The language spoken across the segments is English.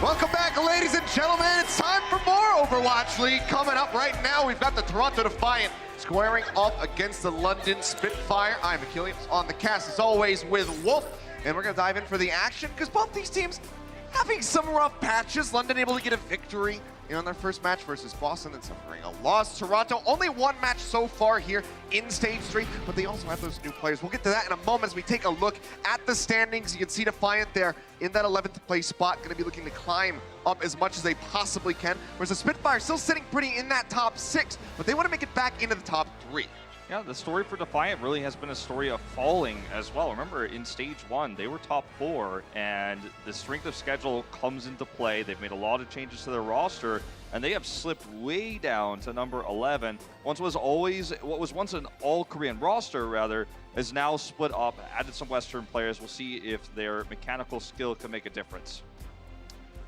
Welcome back, ladies and gentlemen. It's time for more Overwatch League. Coming up right now, we've got the Toronto Defiant squaring off against the London Spitfire. I'm Achilles on the cast, as always, with Wolf. And we're going to dive in for the action, because both these teams having some rough patches. London able to get a victory in their first match versus Boston, then suffering a loss. Toronto, only one match so far here in Stage 3, but they also have those new players. We'll get to that in a moment as we take a look at the standings. You can see Defiant there in that 11th place spot, going to be looking to climb up as much as they possibly can, whereas the Spitfire still sitting pretty in that top 6, but they want to make it back into the top 3. Yeah, the story for Defiant really has been a story of falling as well. Remember, in Stage 1, they were top 4, and the strength of schedule comes into play. They've made a lot of changes to their roster, and they have slipped way down to number 11. What was once an all-Korean roster, rather, is now split up, added some Western players. We'll see if their mechanical skill can make a difference.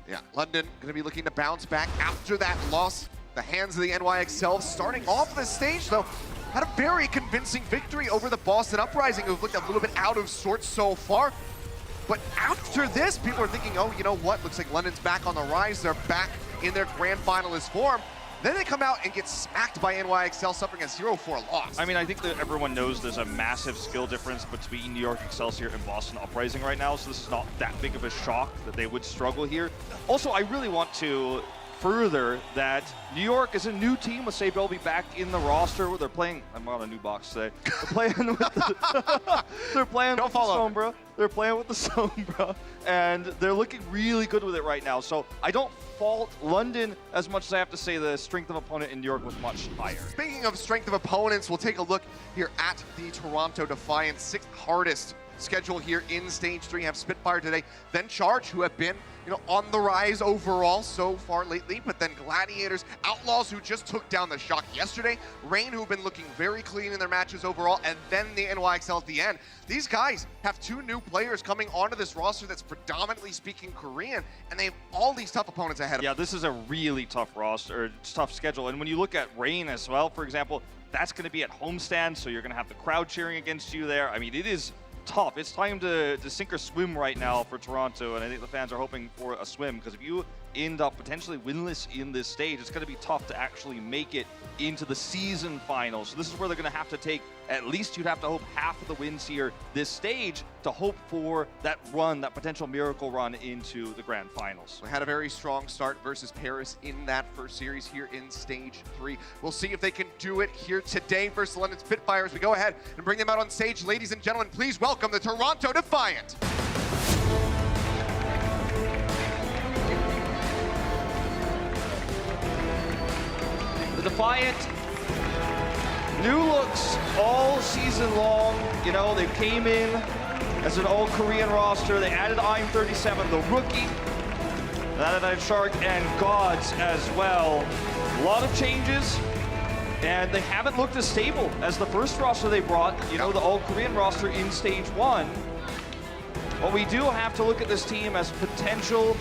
Yeah, London going to be looking to bounce back after that loss. The hands of the NYXL starting off the stage, though, had a very convincing victory over the Boston Uprising, who've looked a little bit out of sorts so far. But after this, people are thinking, oh, you know what? Looks like London's back on the rise. They're back in their grand finalist form. Then they come out and get smacked by NYXL, suffering a 0-4 loss. I mean, I think that everyone knows there's a massive skill difference between New York Excelsior and Boston Uprising right now, so this is not that big of a shock that they would struggle here. Also, I really want to further that New York is a new team with Sarepta back in the roster. They're playing, I'm on a new box today. They're playing with the, they're playing with the Sombra. They're playing with the Sombra, and they're looking really good with it right now. So I don't fault London as much as I have to say the strength of opponent in New York was much higher. Speaking of strength of opponents, we'll take a look here at the Toronto Defiant, 6th hardest schedule here in Stage 3. Have Spitfire today, then Charge, who have been, on the rise overall so far lately, but then Gladiators, Outlaws, who just took down the Shock yesterday, Rain, who've been looking very clean in their matches overall, and then the NYXL at the end. These guys have 2 new players coming onto this roster that's predominantly speaking Korean, and they have all these tough opponents ahead of them. Yeah, this is a really tough roster, tough schedule, and when you look at Rain as well, for example, that's going to be at homestand, so you're going to have the crowd cheering against you there. I mean, it is tough. It's time to sink or swim right now for Toronto, and I think the fans are hoping for a swim, because if you end up potentially winless in this stage, it's going to be tough to actually make it into the season finals. So this is where they're going to have to take, at least you'd have to hope, half of the wins here this stage to hope for that run, that potential miracle run into the grand finals. We had a very strong start versus Paris in that first series here in Stage 3. We'll see if they can do it here today versus the London Spitfires. We go ahead and bring them out on stage. Ladies and gentlemen, please welcome the Toronto Defiant. The Defiant, new looks all season long. They came in as an all-Korean roster. They added I'm37, the rookie. They added Shark and Gods as well. A lot of changes, and they haven't looked as stable as the first roster they brought, the all-Korean roster in Stage 1. But we do have to look at this team as potential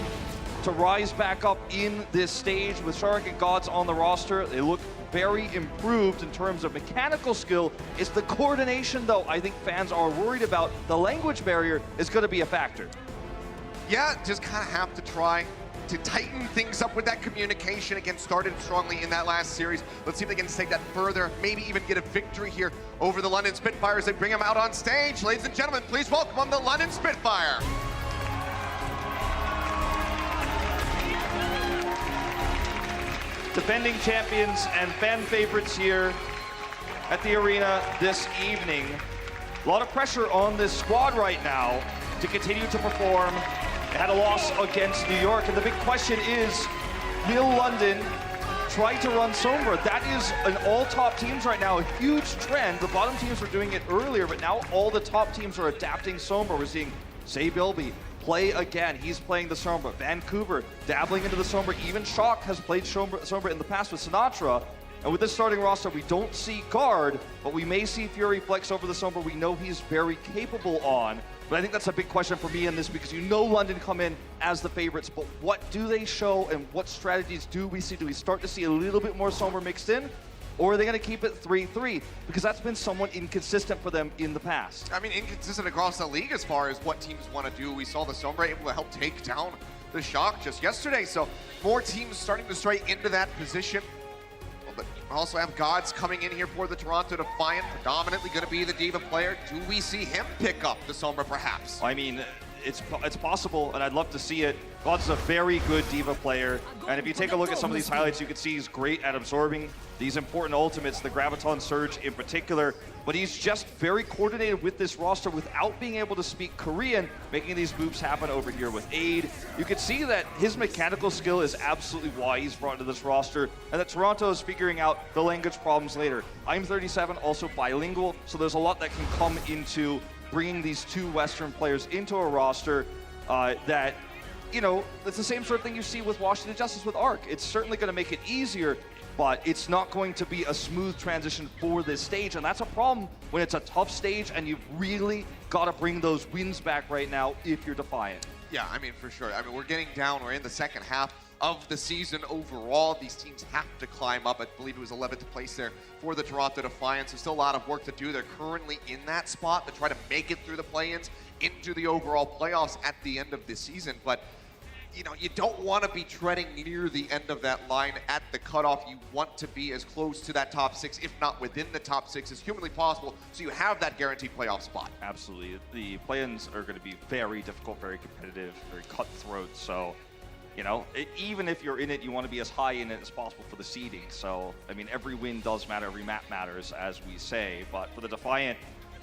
to rise back up in this stage with Shark and Gods on the roster. They look very improved in terms of mechanical skill. It's the coordination, though, I think fans are worried about. The language barrier is going to be a factor. Yeah, just kind of have to try to tighten things up with that communication. Again, started strongly in that last series. Let's see if they can take that further, maybe even get a victory here over the London Spitfires. They bring them out on stage. Ladies and gentlemen, please welcome the London Spitfire. Defending champions and fan favorites here at the arena this evening. A lot of pressure on this squad right now to continue to perform. They had a loss against New York, and the big question is, will London try to run Sombra? That is an all top teams right now, a huge trend. The bottom teams were doing it earlier, but now all the top teams are adapting Sombra. We're seeing Bilby play again. He's playing the Sombra. Vancouver dabbling into the Sombra. Even Shock has played Sombra in the past with Sinatra. And with this starting roster, we don't see Guard, but we may see Fury flex over the Sombra. We know he's very capable on. But I think that's a big question for me in this, because London come in as the favorites, but what do they show and what strategies do we see? Do we start to see a little bit more Sombra mixed in? Or are they going to keep it 3-3? Because that's been somewhat inconsistent for them in the past. I mean, inconsistent across the league as far as what teams want to do. We saw the Sombra able to help take down the Shock just yesterday. So more teams starting to strike into that position. But we also have Gods coming in here for the Toronto Defiant, predominantly going to be the D.Va player. Do we see him pick up the Sombra perhaps? I mean, it's possible, and I'd love to see it. Gods is a very good D.Va player, and if you take a look at some of these highlights, you can see he's great at absorbing these important ultimates, the Graviton Surge in particular, but he's just very coordinated with this roster without being able to speak Korean, making these moves happen over here with aid. You can see that his mechanical skill is absolutely why he's brought into this roster, and that Toronto is figuring out the language problems later. I'm 37, also bilingual, so there's a lot that can come into bringing these two Western players into a roster that, you know, it's the same sort of thing you see with Washington Justice with ARC. It's certainly going to make it easier, but it's not going to be a smooth transition for this stage, and that's a problem when it's a tough stage and you've really got to bring those wins back right now if you're Defiant. Yeah, I mean, for sure. I mean, we're getting down. We're in the second half of the season overall. These teams have to climb up. I believe it was 11th place there for the Toronto Defiant. So still a lot of work to do. They're currently in that spot to try to make it through the play-ins into the overall playoffs at the end of the season. But you know, you don't want to be treading near the end of that line at the cutoff. You want to be as close to that top 6, if not within the top 6, as humanly possible, so you have that guaranteed playoff spot. Absolutely. The play-ins are going to be very difficult, very competitive, very cutthroat. So, you know, even if you're in it, you want to be as high in it as possible for the seeding. So, I mean, every win does matter, every map matters, as we say. But for the Defiant,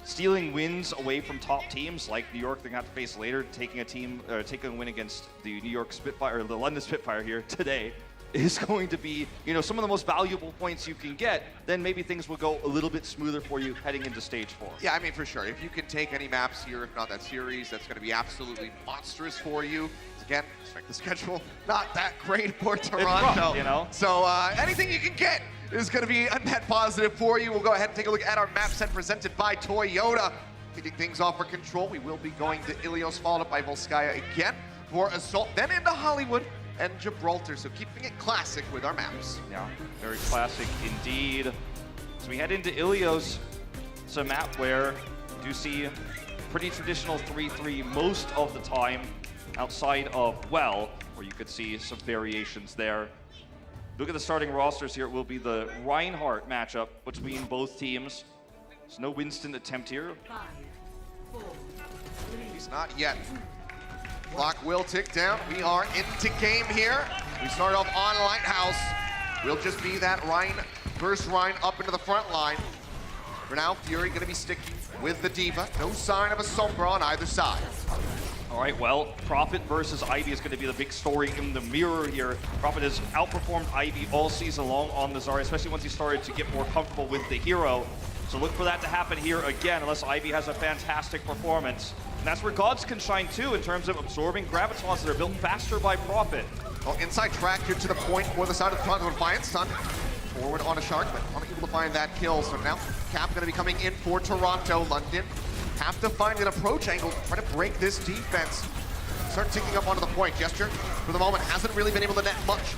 stealing wins away from top teams like New York, they're going to have to face later, taking a win against the New York Spitfire, or the London Spitfire here today, is going to be, you know, some of the most valuable points you can get. Then maybe things will go a little bit smoother for you heading into stage 4. Yeah, I mean, for sure. If you can take any maps here, if not that series, that's going to be absolutely monstrous for you. Again, strength of schedule, not that great for Toronto. It's rough, you know? So anything you can get is going to be a net positive for you. We'll go ahead and take a look at our map set presented by Toyota. Kicking things off for Control, we will be going to Ilios, followed up by Volskaya again for Assault, then into Hollywood and Gibraltar. So keeping it classic with our maps. Yeah, very classic indeed. So we head into Ilios. It's a map where you do see pretty traditional 3-3 most of the time, outside of Well, where you could see some variations there. Look at the starting rosters here. It will be the Reinhardt matchup between both teams. There's no Winston attempt here. 5, 4, 3. He's not yet. Clock will tick down. We are into game here. We start off on Lighthouse. Will just be that Rein versus Rein up into the front line. For now, Fury going to be sticking with the D.Va. No sign of a Sombra on either side. All right, well, Prophet versus Ivy is going to be the big story in the mirror here. Prophet has outperformed Ivy all season long on the Zarya, especially once he started to get more comfortable with the hero. So look for that to happen here again, unless Ivy has a fantastic performance. And that's where Gods can shine too, in terms of absorbing Gravitons that are built faster by Prophet. Well, inside track here to the point for the side of the Toronto Defiant. Stun forward on a Shark, but unable to find that kill. So now Cap going to be coming in for Toronto. London have to find an approach angle to try to break this defense. Start ticking up onto the point. Gesture, for the moment, hasn't really been able to net much.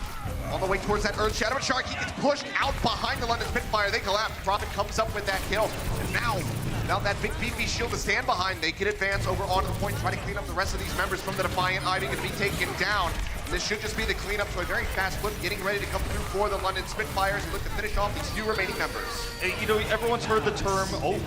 On the way towards that Earth Shadow, but Shark, he gets pushed out behind the London Spitfire. They collapse. Prophet comes up with that kill. And now that big beefy shield to stand behind, they can advance over onto the point, try to clean up the rest of these members from the Defiant. Ivy can be taken down. And this should just be the cleanup to a very fast flip, getting ready to come through for the London Spitfires and look to finish off these few remaining members. You know, everyone's heard the term, oh,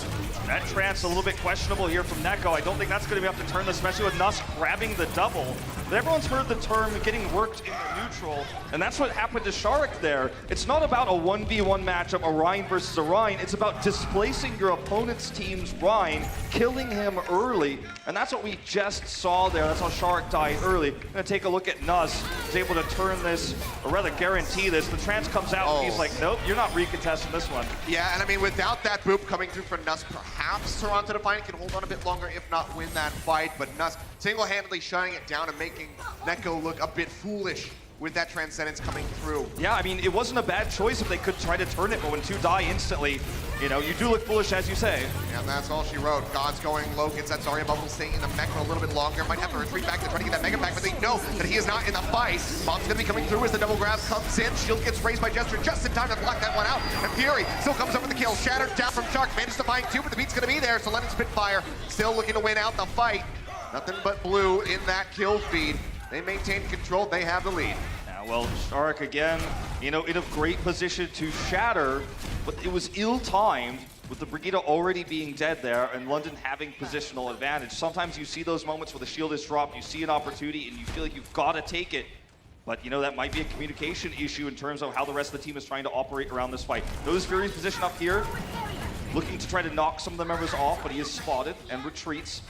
that Trance a little bit questionable here from Neko. I don't think that's going to be enough to turn this, especially with Knauss grabbing the double. But everyone's heard the term getting worked into neutral, and that's what happened to Shark there. It's not about a 1v1 matchup, a Rein versus a Rein. It's about displacing your opponent's team's Rein, killing him early, and that's what we just saw there. That's how Shark died early. I'm gonna take a look at Knauss. He's able to turn this, or rather guarantee this. The Trance comes out, and he's like, nope, you're not recontesting this one. Yeah, and I mean, without that boop coming through for Knauss, perhaps Toronto Defiant can hold on a bit longer, if not win that fight. But Knauss single-handedly shutting it down and making Neko look a bit foolish with that Transcendence coming through. Yeah, I mean, it wasn't a bad choice if they could try to turn it, but when two die instantly, you know, you do look foolish, as you say. And that's all she wrote. God's going low, gets that Zarya bubble, staying in the mech for a little bit longer. Might have to retreat back to try to get that Mega back, but they know that he is not in the fight. Bomb's gonna be coming through as the double grab comes in. Shield gets raised by Gesture just in time to block that one out. And Fury still comes up with the kill. Shattered down from Shark, manages to find two, but the beat's gonna be there. So London Spitfire still looking to win out the fight. Nothing but blue in that kill feed. They maintain control, they have the lead. Well, Shark again, you know, in a great position to shatter, but it was ill-timed with the Brigida already being dead there and London having positional advantage. Sometimes you see those moments where the shield is dropped, you see an opportunity and you feel like you've got to take it. But you know, that might be a communication issue in terms of how the rest of the team is trying to operate around this fight. Those Furies position up here, looking to try to knock some of the members off, but he is spotted and retreats.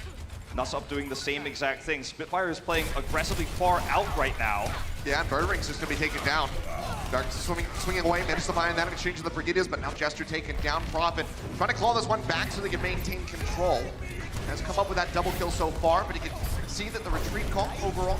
Knauss up doing the same exact thing. Spitfire is playing aggressively far out right now. Yeah, and Birdring's just gonna be taken down. Dark swinging away, manages to find that in exchange of the Brigidas, but now Jester taken down. Prophet trying to claw this one back so they can maintain control. Has come up with that double kill so far, but he can see that the retreat call overall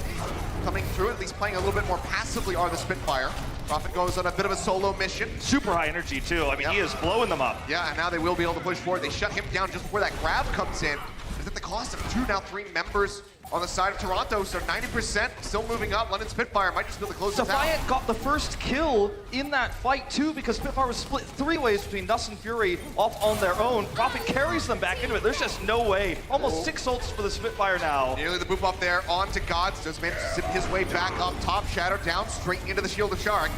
coming through, at least playing a little bit more passively are the Spitfire. Prophet goes on a bit of a solo mission. Super high energy too. I mean, he is blowing them up. Yeah, and now they will be able to push forward. They shut him down just before that grab comes in. It's at the cost of 2, now 3 members on the side of Toronto, so 90% still moving up. London Spitfire might just be able to close this out. Defiant got the first kill in that fight too, because Spitfire was split 3 ways between Knauss and Fury off on their own. Prophet carries them back into it. There's just no way. Almost 6 ults for the Spitfire now. Nearly the boop up there onto Gods. Does manage to zip his way back up top. Shadow down straight into the shield of Shark.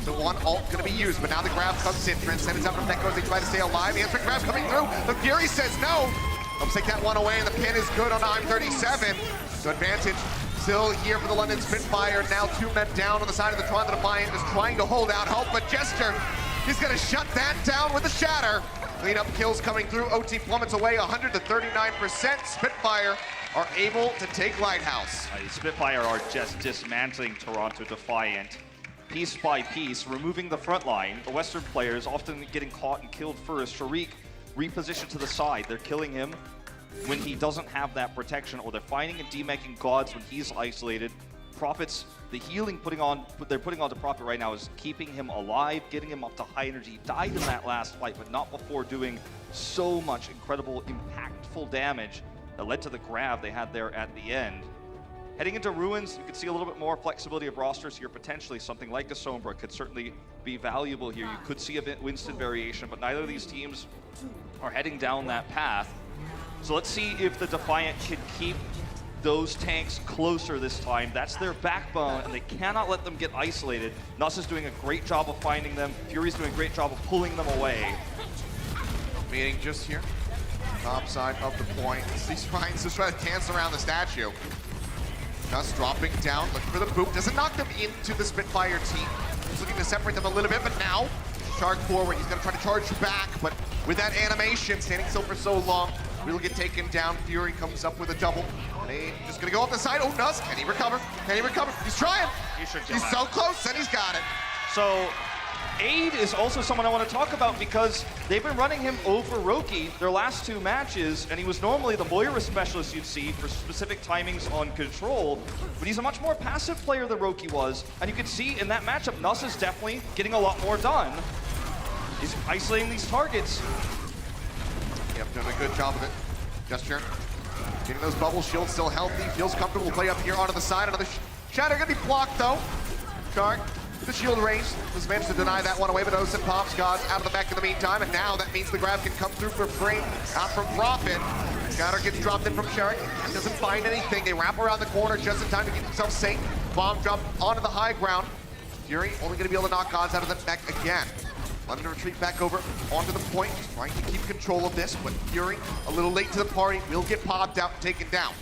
So one ult gonna be used, but now the grab comes in. Transcendence out from Nekos. They try to stay alive. The answer grab coming through. The Fury says no. Let's take that one away, and the pin is good on I'm37. So advantage still here for the London Spitfire. Now 2 men down on the side of the Toronto Defiant, is trying to hold out hope, but Jester, he's gonna shut that down with a shatter. Cleanup kills coming through. OT plummets away 100 to 39%. Spitfire are able to take Lighthouse. Spitfire are just dismantling Toronto Defiant piece by piece, removing the front line. The Western players often getting caught and killed first. Sharik repositioned to the side. They're killing him when he doesn't have that protection, or they're finding and demaking Gods when he's isolated. Prophet's, the healing they're putting onto Prophet right now is keeping him alive, getting him up to high energy. He died in that last fight, but not before doing so much incredible, impactful damage that led to the grab they had there at the end. Heading into Ruins, you could see a little bit more flexibility of rosters here, potentially. Something like a Sombra could certainly be valuable here. You could see a Winston variation, but neither of these teams are heading down that path. So let's see if the Defiant can keep those tanks closer this time. That's their backbone, and they cannot let them get isolated. Knauss is doing a great job of finding them. Fury's doing a great job of pulling them away. Meeting just here, top side of the point. These Ryan's just trying to dance around the statue. Knauss dropping down, looking for the boop. Doesn't knock them into the Spitfire team. He's looking to separate them a little bit, but now Shark forward. He's gonna try to charge back, but with that animation, standing still for so long, will get taken down. Fury comes up with a double. They just gonna go up the side. Oh, Knauss, can he recover? Can he recover? He's trying. He's so close, and he's got it. So Aid is also someone I want to talk about, because they've been running him over Roki their last 2 matches, and he was normally the Moira specialist you'd see for specific timings on control, but he's a much more passive player than Roki was, and you could see in that matchup, Knauss is definitely getting a lot more done. He's isolating these targets. Yep, doing a good job of it. Gesture, getting those bubble shields still healthy, feels comfortable. Play up here onto the side. Another shatter gonna be blocked though. Shark, the shield raised, has managed to deny that one away, but Osen pops Gods out of the back in the meantime, and now that means the grab can come through for Brink, out from Prophet. Castor gets dropped in from Shark, doesn't find anything. They wrap around the corner just in time to keep themselves safe. Bomb drop onto the high ground. Fury only gonna be able to knock Gods out of the neck again. London to retreat back over onto the point, trying to keep control of this, but Fury, a little late to the party, will get popped out and taken down.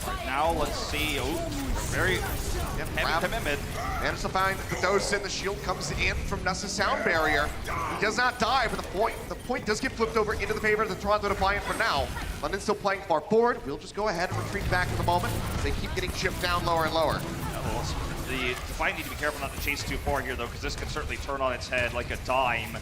Right, now let's see. Oh, very heavy commitment. Managed to find the Dosen. The shield comes in from Knauss' sound barrier. He does not die, but the point does get flipped over into the favor of the Toronto Defiant for now. London's still playing far forward. We'll just go ahead and retreat back in the moment. They keep getting chipped down lower and lower. The Defiant need to be careful not to chase too far here, though, because this can certainly turn on its head like a dime,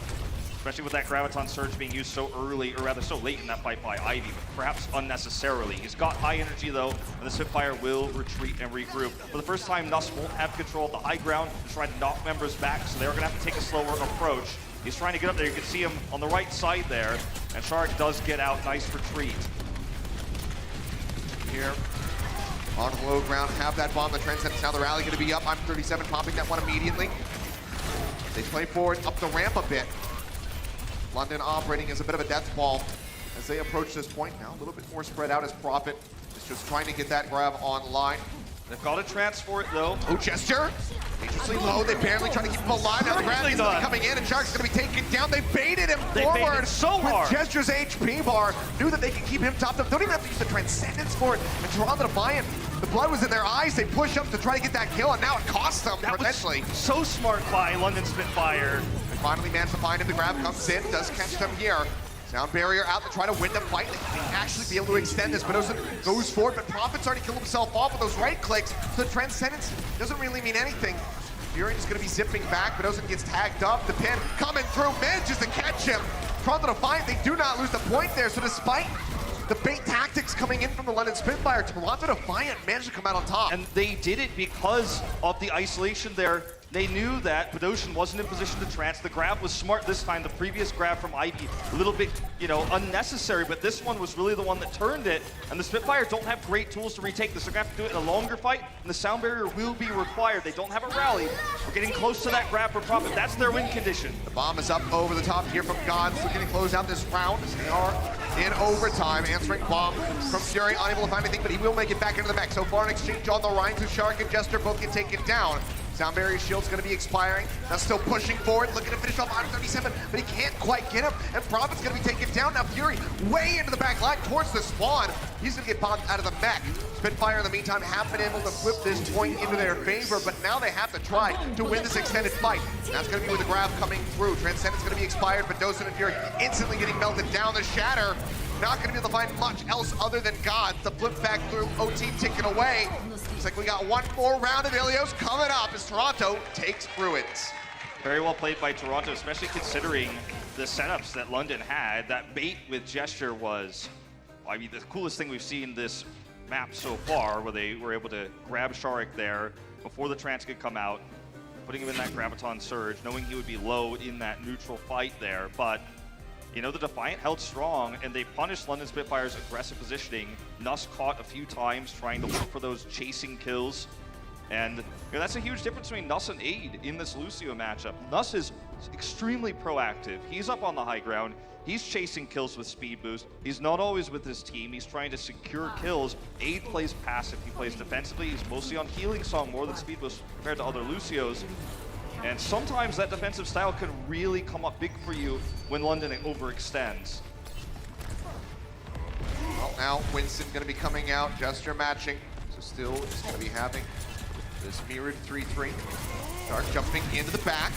especially with that Graviton Surge being used so early, or rather so late in that fight by Ivy, but perhaps unnecessarily. He's got high energy, though, and the Spitfire will retreat and regroup. For the first time, Knauss won't have control of the high ground to try to knock members back, so they're going to have to take a slower approach. He's trying to get up there. You can see him on the right side there, and Shark does get out. Nice retreat. Here. On the low ground, have that bomb. The Transcendence, now the rally going to be up. I'm37 popping that one immediately. They play forward up the ramp a bit. London operating as a bit of a death ball as they approach this point. Now a little bit more spread out as Prophet is just trying to get that grab online. They've got a Trance for it, though. Oh, Gesture. Dangerously low. They barely try to keep him alive. Now the grab is coming in, and Shark's going to be taken down. They baited him They forward baited so hard. with Gesture's HP bar. Knew that they could keep him topped up. Don't even have to use the Transcendence for it. And Toronto Defiant, the blood was in their eyes. They push up to try to get that kill, and now it costs them That potentially. was so smart by London Spitfire. They finally managed to find him. The grab comes in, does catch them here. Sound barrier out to try to win the fight. They may actually be able to extend this, but Lonesome goes forward, but Prophet's already killed himself off with those right clicks, so the Transcendence doesn't really mean anything. Furies is going to be zipping back, but Lonesome gets tagged up. The pin coming through, manages to catch him. Toronto Defiant, they do not lose the point there, so despite the bait tactics coming in from the London Spitfire, Toronto Defiant managed to come out on top. And they did it because of the isolation there. They knew that Bedosian wasn't in position to trance. The grab was smart this time. The previous grab from Ivy, a little bit, unnecessary, but this one was really the one that turned it. And the Spitfire don't have great tools to retake this. They're gonna have to do it in a longer fight, and the sound barrier will be required. They don't have a rally. We're getting close to that grab for Prophet. That's their win condition. The bomb is up over the top here from Gods, looking to close out this round as they are in overtime. Answering bomb from Fury, unable to find anything, but he will make it back into the mech. So far an exchange on the Rhines with Shark and Jester both get taken down. Sound barrier shield's gonna be expiring. Now still pushing forward, looking to finish off 137, but he can't quite get him. And Prophet's gonna be taken down. Now Fury way into the back line towards the spawn. He's gonna get bombed out of the mech. Spitfire in the meantime have been able to flip this point into their favor, but now they have to try to win this extended fight. That's gonna be with the grab coming through. Transcendence gonna be expired, but Dosen and Fury instantly getting melted down. The Shatter not gonna be able to find much else other than God. The flip back through, OT ticking away. Looks like we got one more round of Ilios coming up as Toronto takes Bruins. Very well played by Toronto, especially considering the setups that London had. That bait with Gesture was, the coolest thing we've seen this map so far, where they were able to grab Sharik there before the Trance could come out, putting him in that Graviton Surge, knowing he would be low in that neutral fight there. But the Defiant held strong, and they punished London Spitfire's aggressive positioning. Knauss caught a few times trying to look for those chasing kills. And that's a huge difference between Knauss and Aid in this Lucio matchup. Knauss is extremely proactive. He's up on the high ground. He's chasing kills with speed boost. He's not always with his team. He's trying to secure kills. Aid plays passive. He plays defensively. He's mostly on healing song more than speed boost compared to other Lucios. And sometimes that defensive style can really come up big for you when London overextends. Well, now Winston going to be coming out, Gesture matching, so still is going to be having this mirrored 3-3. Shark jumping into the back.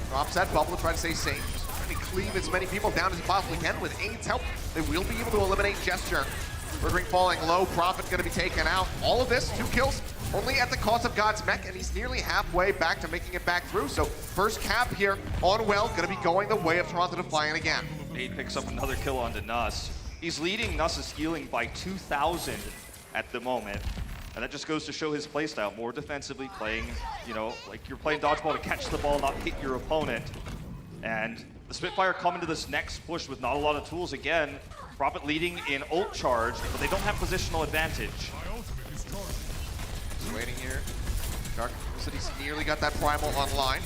Drops that bubble to try to stay safe. Just trying to cleave as many people down as he possibly can. With Aid's help, they will be able to eliminate Gesture. Brink falling low, Prophet going to be taken out. All of this, 2 kills, only at the cost of God's mech, and he's nearly halfway back to making it back through. So first cap here on Well, going to be going the way of Toronto Defiant again. Aid picks up another kill onto Knauss. He's leading Knauss' healing by 2,000 at the moment. And that just goes to show his playstyle, more defensively, playing, like you're playing dodgeball to catch the ball, not hit your opponent. And the Spitfire come into this next push with not a lot of tools again. Prophet leading in ult charge, but they don't have positional advantage. Just waiting here. Shark said he's nearly got that primal online.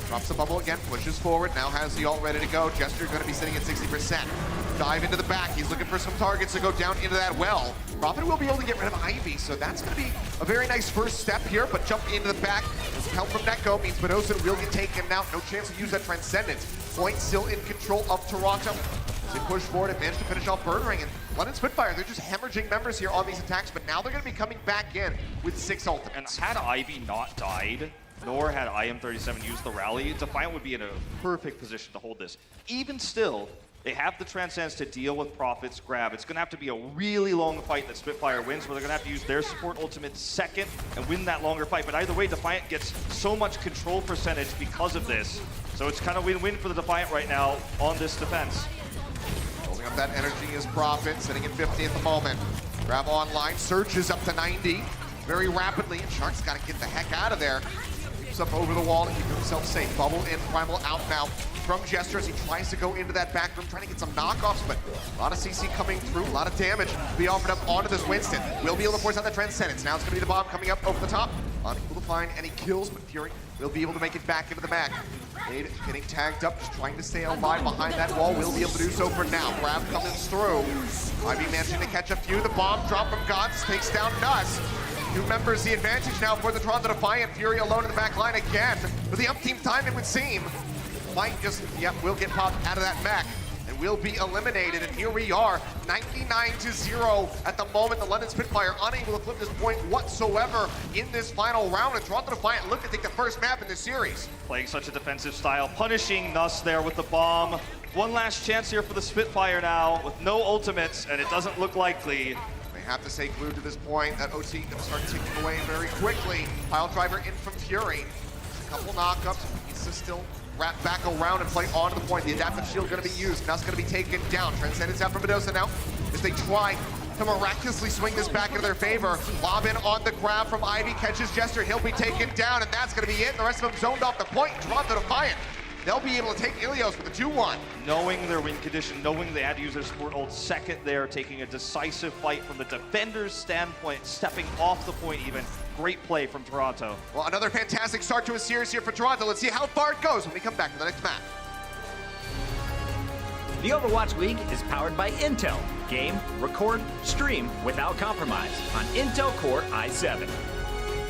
Drops the bubble again, pushes forward, now has the ult ready to go. Gesture going to be sitting at 60%. Dive into the back, he's looking for some targets to go down into that well. Prophet will be able to get rid of Ivy, so that's going to be a very nice first step here, but jump into the back. With help from Neko means Bedosian will get taken out. No chance to use that Transcendence. Point still in control of Toronto. As they push forward and manage to finish off Burn Ring. And London Spitfire, they're just hemorrhaging members here on these attacks, but now they're going to be coming back in with 6 ultimates. And had Ivy not died, nor had IM37 used the rally, Defiant would be in a perfect position to hold this. Even still, they have the Transcendence to deal with Prophet's grab. It's going to have to be a really long fight that Spitfire wins, where they're going to have to use their support ultimate second and win that longer fight. But either way, Defiant gets so much control percentage because of this. So it's kind of win-win for the Defiant right now on this defense. Holding up that energy is Prophet, sitting at 50 at the moment. Grab online, surges up to 90 very rapidly, and Shark's got to get the heck out of there. Keeps up over the wall to keep himself safe. Bubble in, Primal out now from Gesture as he tries to go into that back room, trying to get some knockoffs, but a lot of CC coming through, a lot of damage to be offered up onto this Winston. Will be able to force out the Transcendence. Now it's going to be the bomb coming up over the top. Unable to find any kills, but Fury will be able to make it back into the back. Aid getting tagged up, just trying to stay alive behind that wall. Will be able to do so for now. Grab coming through. Ivy managing to catch a few. The bomb drop from Gods takes down Knauss. Two members the advantage now for the Toronto Defiant. Fury alone in the back line again. For the umpteenth time, it would seem. Fight just, will get popped out of that mech and will be eliminated. And here we are, 99-0 at the moment. The London Spitfire unable to flip this point whatsoever in this final round. And Toronto Defiant look to take the first map in this series. Playing such a defensive style, punishing Knauss there with the bomb. One last chance here for the Spitfire now with no ultimates, and it doesn't look likely. They have to stay glued to this point. That OT going to start ticking away very quickly. Pile driver in from Fury. A couple knockups. Needs to still wrap back around and play onto the point. The adaptive shield going to be used. Knauss going to be taken down. Transcendence out from Mendoza now as they try to miraculously swing this back into their favor. Lob in on the grab from Ivy, catches Jester. He'll be taken down, and that's going to be it. The rest of them zoned off the point. Toronto Defiant. They'll be able to take Ilios with the 2-1. Knowing their win condition, knowing they had to use their support ult second there, taking a decisive fight from the defender's standpoint, stepping off the point even. Great play from Toronto. Well, another fantastic start to a series here for Toronto. Let's see how far it goes when we come back to the next map. The Overwatch League is powered by Intel. Game, record, stream without compromise on Intel Core i7.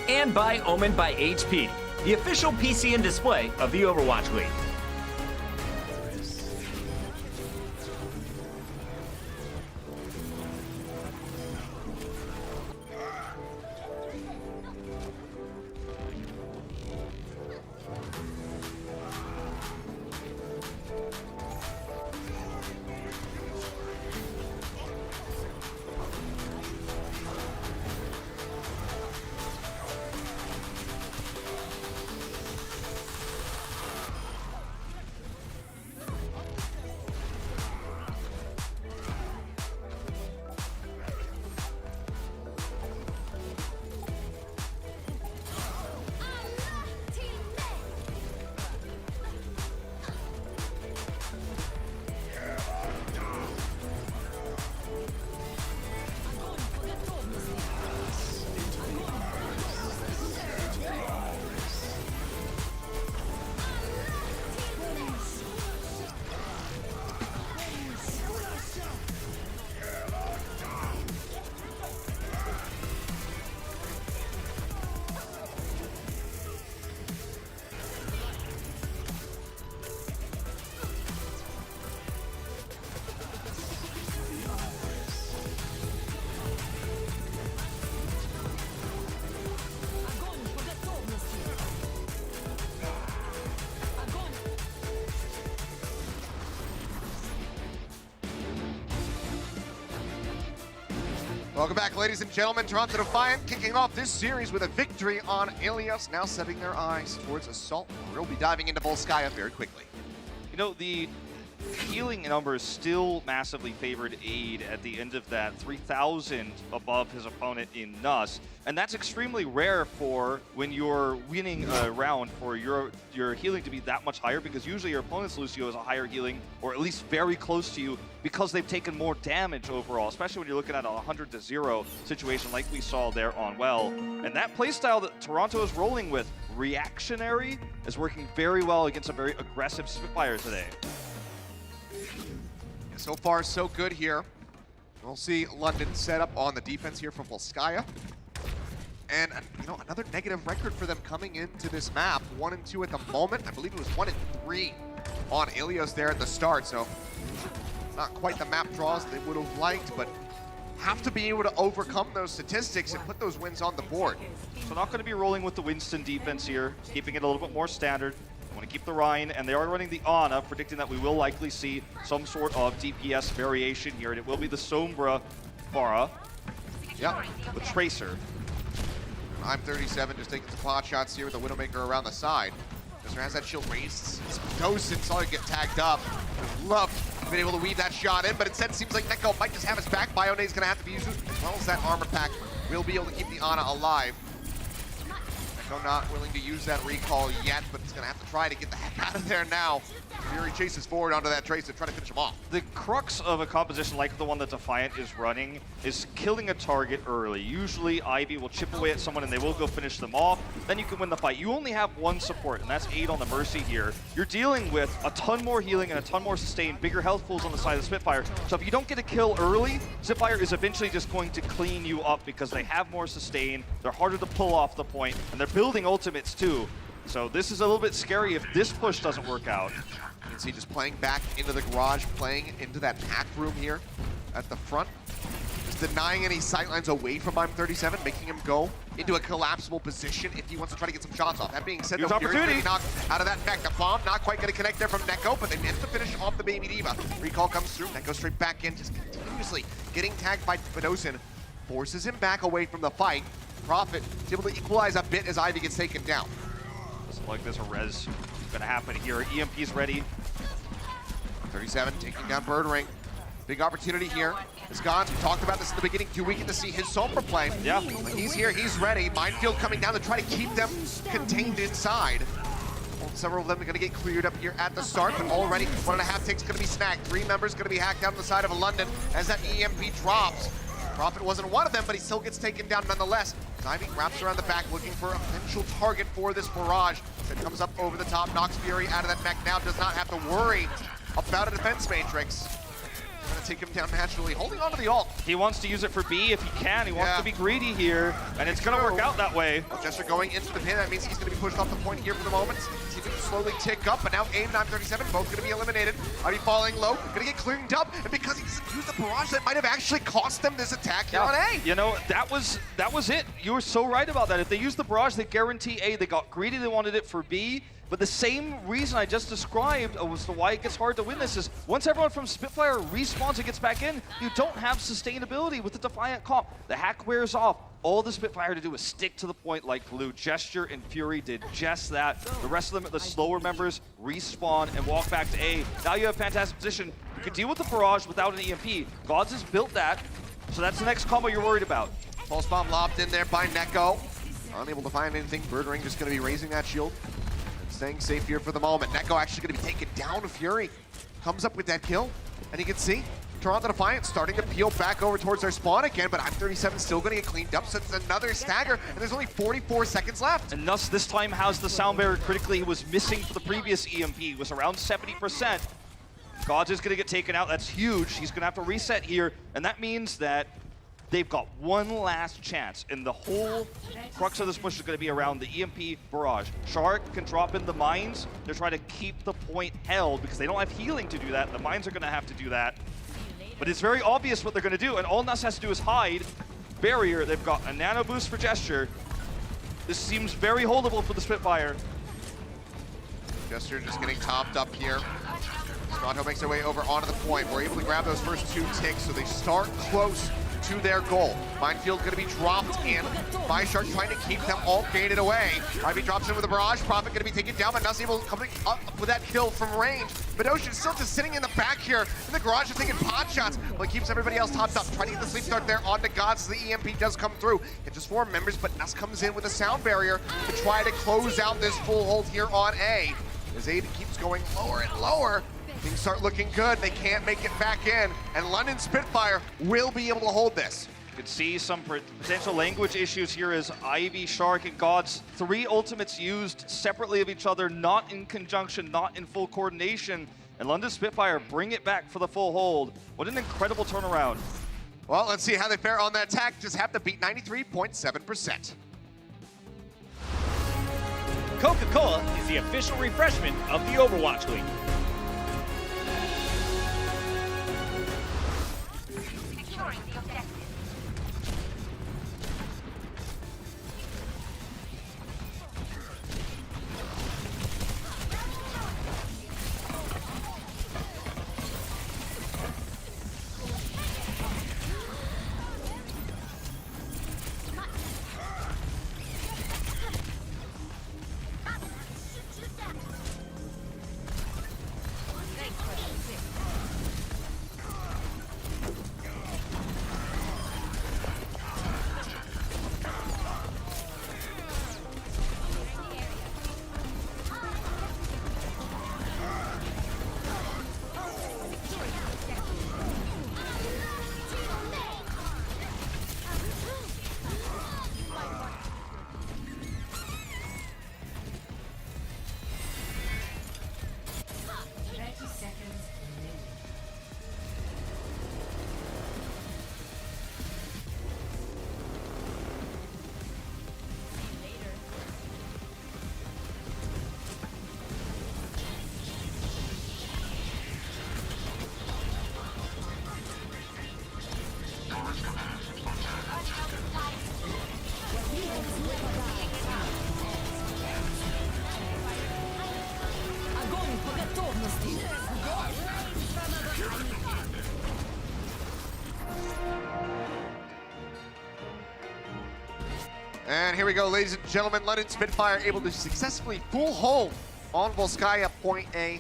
And by Omen by HP, the official PC and display of the Overwatch League. Welcome back, ladies and gentlemen. Toronto Defiant kicking off this series with a victory on Ilios, now setting their eyes towards Assault. We'll be diving into Volskaya very quickly. You know, the healing numbers still massively favored Aid at the end of that, 3,000 above his opponent in Knauss. And that's extremely rare for when you're winning a round for your healing to be that much higher, because usually your opponent's Lucio is a higher healing, or at least very close to you, because they've taken more damage overall, especially when you're looking at a 100-0 situation like we saw there on Well. And that playstyle that Toronto is rolling with, reactionary, is working very well against a very aggressive Spitfire today. So far, so good here. We'll see London set up on the defense here from Volskaya. And, you know, another negative record for them coming into this map. 1-2 at the moment. I believe it was 1-3 on Ilios there at the start. So, not quite the map draws they would have liked, but have to be able to overcome those statistics and put those wins on the board. So not going to be rolling with the Winston defense here, keeping it a little bit more standard. Want to keep the Rhine, and they are running the Ana, predicting that we will likely see some sort of DPS variation here, and it will be the Sombra Farah. Yep. The Tracer. I'm 37, just taking some pot shots here with the Widowmaker around the side. Mister has that shield raised. Dosen saw it get tagged up. Love being able to weave that shot in, but instead it seems like Neko might just have his back. Bione's going to have to be used as well as that armor pack will be able to keep the Ana alive. Neko not willing to use that recall yet, but he's gonna have to try to get the heck out of there now. Fury chases forward onto that Trace to try to finish him off. The crux of a composition like the one that Defiant is running is killing a target early. Usually Ivy will chip away at someone and they will go finish them off. Then you can win the fight. You only have one support, and that's 8 on the Mercy here. You're dealing with a ton more healing and a ton more sustain, bigger health pools on the side of the Spitfire. So if you don't get a kill early, Spitfire is eventually just going to clean you up because they have more sustain, they're harder to pull off the point, and they're building ultimates too. So this is a little bit scary if this push doesn't work out. You can see just playing back into the garage, playing into that pack room here at the front. Just denying any sightlines away from I'm37, making him go into a collapsible position if he wants to try to get some shots off. That being said, Here's opportunity. Knocked out of that mech. The bomb not quite going to connect there from Neko, but they managed to finish off the Baby Diva. Recall comes through, Neko straight back in, just continuously getting tagged by Spitfires. Forces him back away from the fight. Prophet is able to equalize a bit as Ivy gets taken down. Looks like there's a res gonna happen here. EMP's ready. 37 taking down Bird Ring. Big opportunity here. As Gons, we talked about this in the beginning. Do we get to see his Sombra play? Yeah. When he's here, he's ready. Minefield coming down to try to keep them contained inside. Well, several of them are going to get cleared up here at the start, but already 1.5 ticks going to be snagged. 3 members going to be hacked down on the side of London as that EMP drops. Prophet wasn't one of them, but he still gets taken down nonetheless. Ivy wraps around the back looking for a potential target for this barrage that comes up over the top, knocks Fury out of that mech now, does not have to worry about a defense matrix. Gonna take him down naturally, holding on to the ult. He wants to use it for B if he can. He wants to be greedy here, and it's gonna work out that way. Castor going into the pin, that means he's gonna be pushed off the point here for the moment. Continuing to slowly tick up, but now AIM and I'm37 both gonna be eliminated. Ivy falling low, gonna get cleaned up, and because he doesn't use the barrage, that might have actually cost them this attack here on A. You know, that was it. You were so right about that. If they used the barrage, they guarantee A. They got greedy, they wanted it for B. But the same reason I just described as to why it gets hard to win this is once everyone from Spitfire respawns and gets back in, you don't have sustainability with the Defiant comp. The hack wears off. All the Spitfire had to do was stick to the point like glue. Gesture and Fury did just that. The rest of them, the slower members, respawn and walk back to A. Now you have fantastic position. You can deal with the barrage without an EMP. Gods has built that, so that's the next combo you're worried about. Pulse bomb lobbed in there by Neko. Unable to find anything. Bird Ring just going to be raising that shield. Staying safe here for the moment. Neko actually going to be taken down. Fury comes up with that kill, and you can see Toronto Defiant starting to peel back over towards their spawn again, but I'm37 still going to get cleaned up, so it's another stagger, and there's only 44 seconds left. And Knauss this time has the sound barrier critically. He was missing for the previous EMP. It was around 70%. Gods is going to get taken out. That's huge. He's going to have to reset here, and that means that they've got one last chance, and the whole crux of this push is going to be around the EMP barrage. Shark can drop in the mines. They're trying to keep the point held because they don't have healing to do that. The mines are going to have to do that. But it's very obvious what they're going to do, and all Knauss has to do is hide. Barrier, they've got a nano boost for Gesture. This seems very holdable for the Spitfire. Gesture just getting topped up here. Toronto makes their way over onto the point. We're able to grab those first 2 ticks, so they start close to their goal. Minefield going to be dropped in by Shark, trying to keep them all gated away. Ivy drops in with a barrage. Prophet going to be taken down, but Knauss able to come up with that kill from range. But Ocean's still just sitting in the back here in the garage, just taking pot shots, but keeps everybody else topped up. Trying to get the sleep start there onto Gods as the EMP does come through. It's just 4 members, but Knauss comes in with a sound barrier to try to close out this full hold here on A. As A keeps going lower and lower, things start looking good. They can't make it back in, and London Spitfire will be able to hold this. You can see some potential language issues here as Ivy, Shark, and Gods. 3 ultimates used separately of each other, not in conjunction, not in full coordination. And London Spitfire bring it back for the full hold. What an incredible turnaround. Well, let's see how they fare on that attack. Just have to beat 93.7%. Coca-Cola is the official refreshment of the Overwatch League. Securing the objective. And here we go, ladies and gentlemen. London Spitfire able to successfully pull home on Volskaya point A.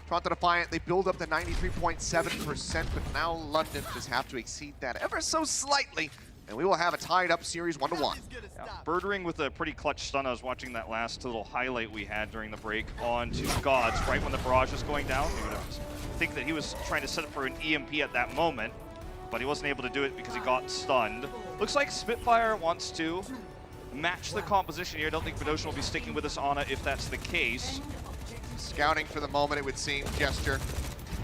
Toronto Defiant, they build up to 93.7%, but now London just have to exceed that ever so slightly, and we will have a tied up series 1-1. Yeah, Birdering with a pretty clutch stun. I was watching that last little highlight we had during the break onto Gods, right when the barrage was going down. You would think that he was trying to set up for an EMP at that moment, but he wasn't able to do it because he got stunned. Looks like Spitfire wants to match the composition here. I don't think Vidoshin will be sticking with this Ana if that's the case. Scouting for the moment, it would seem, Gesture.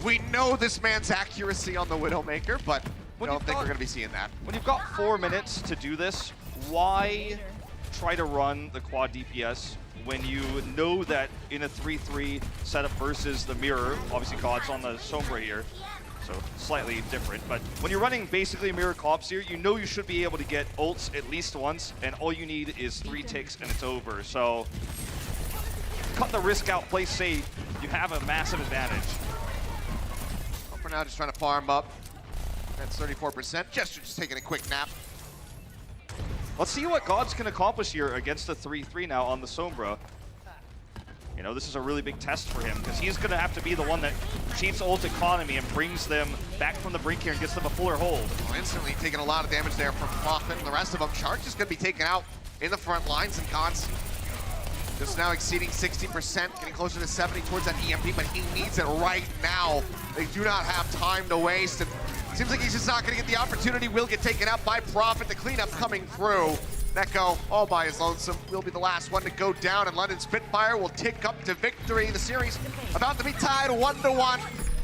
We know this man's accuracy on the Widowmaker, but I don't think we're going to be seeing that. When you've got 4 minutes to do this, why try to run the quad DPS when you know that in a 3-3 setup versus the mirror, obviously God's on the Sombra here, so slightly different, but when you're running basically mirror comps here, you know you should be able to get ults at least once, and all you need is 3 ticks and it's over. So cut the risk out, play safe, you have a massive advantage. Well, for now, just trying to farm up. That's 34%. Gesture just taking a quick nap. Let's see what Gods can accomplish here against the 3-3 now on the Sombra. You know, this is a really big test for him because he's going to have to be the one that cheats ult economy and brings them back from the brink here and gets them a fuller hold. Well, instantly taking a lot of damage there from Hoffman and the rest of them. Shark just going to be taken out in the front lines, and Gods just now exceeding 60%, getting closer to 70 towards that EMP, but he needs it right now. They do not have time to waste. And seems like he's just not going to get the opportunity. Will get taken out by Prophet. The cleanup coming through. Neko, all by his lonesome, will be the last one to go down, and London Spitfire will tick up to victory. The series about to be tied 1-1.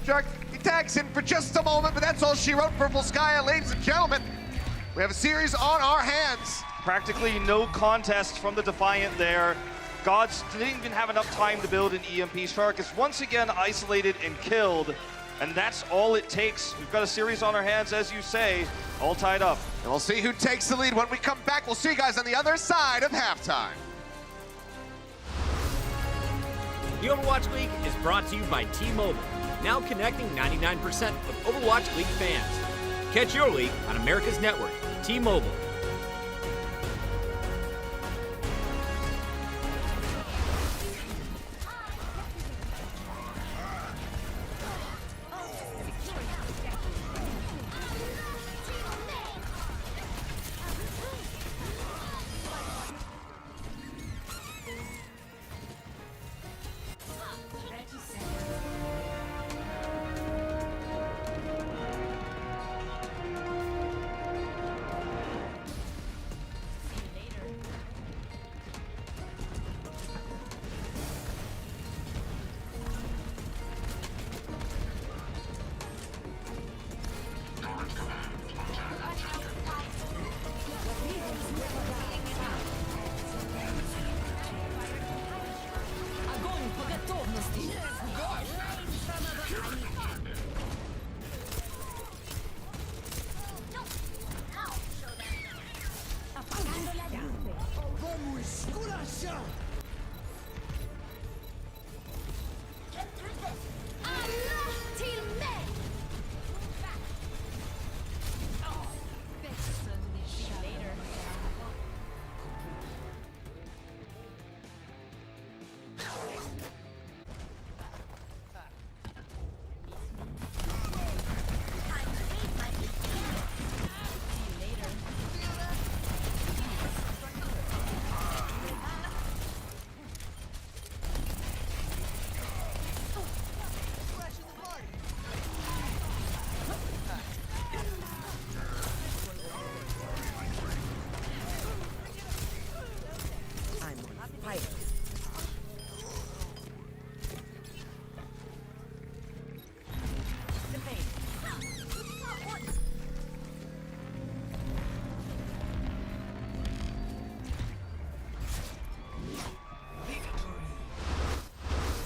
Shark, he tags in for just a moment, but that's all she wrote for Volskaya. Ladies and gentlemen, we have a series on our hands. Practically no contest from the Defiant there. Gods didn't even have enough time to build an EMP. Shark is once again isolated and killed, and that's all it takes. We've got a series on our hands, as you say, all tied up. And we'll see who takes the lead when we come back. We'll see you guys on the other side of halftime. The Overwatch League is brought to you by T-Mobile, now connecting 99% of Overwatch League fans. Catch your league on America's network, T-Mobile.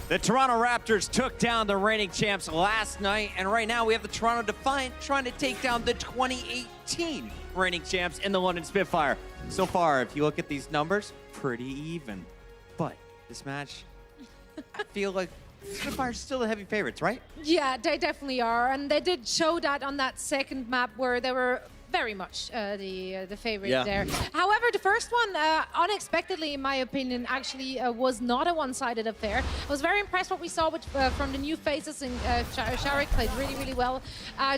The Toronto Raptors took down the reigning champs last night, and right now we have the Toronto Defiant trying to take down the 2018 reigning champs in the London Spitfire. So far, if you look at these numbers, pretty even. But this match, I feel like Spitfire's still the heavy favorites, right? Yeah, they definitely are, and they did show that on that second map where they were very much the favorite there. However, the first one, unexpectedly, in my opinion, actually was not a one-sided affair. I was very impressed what we saw with, from the new faces, and Sharik played really, really well.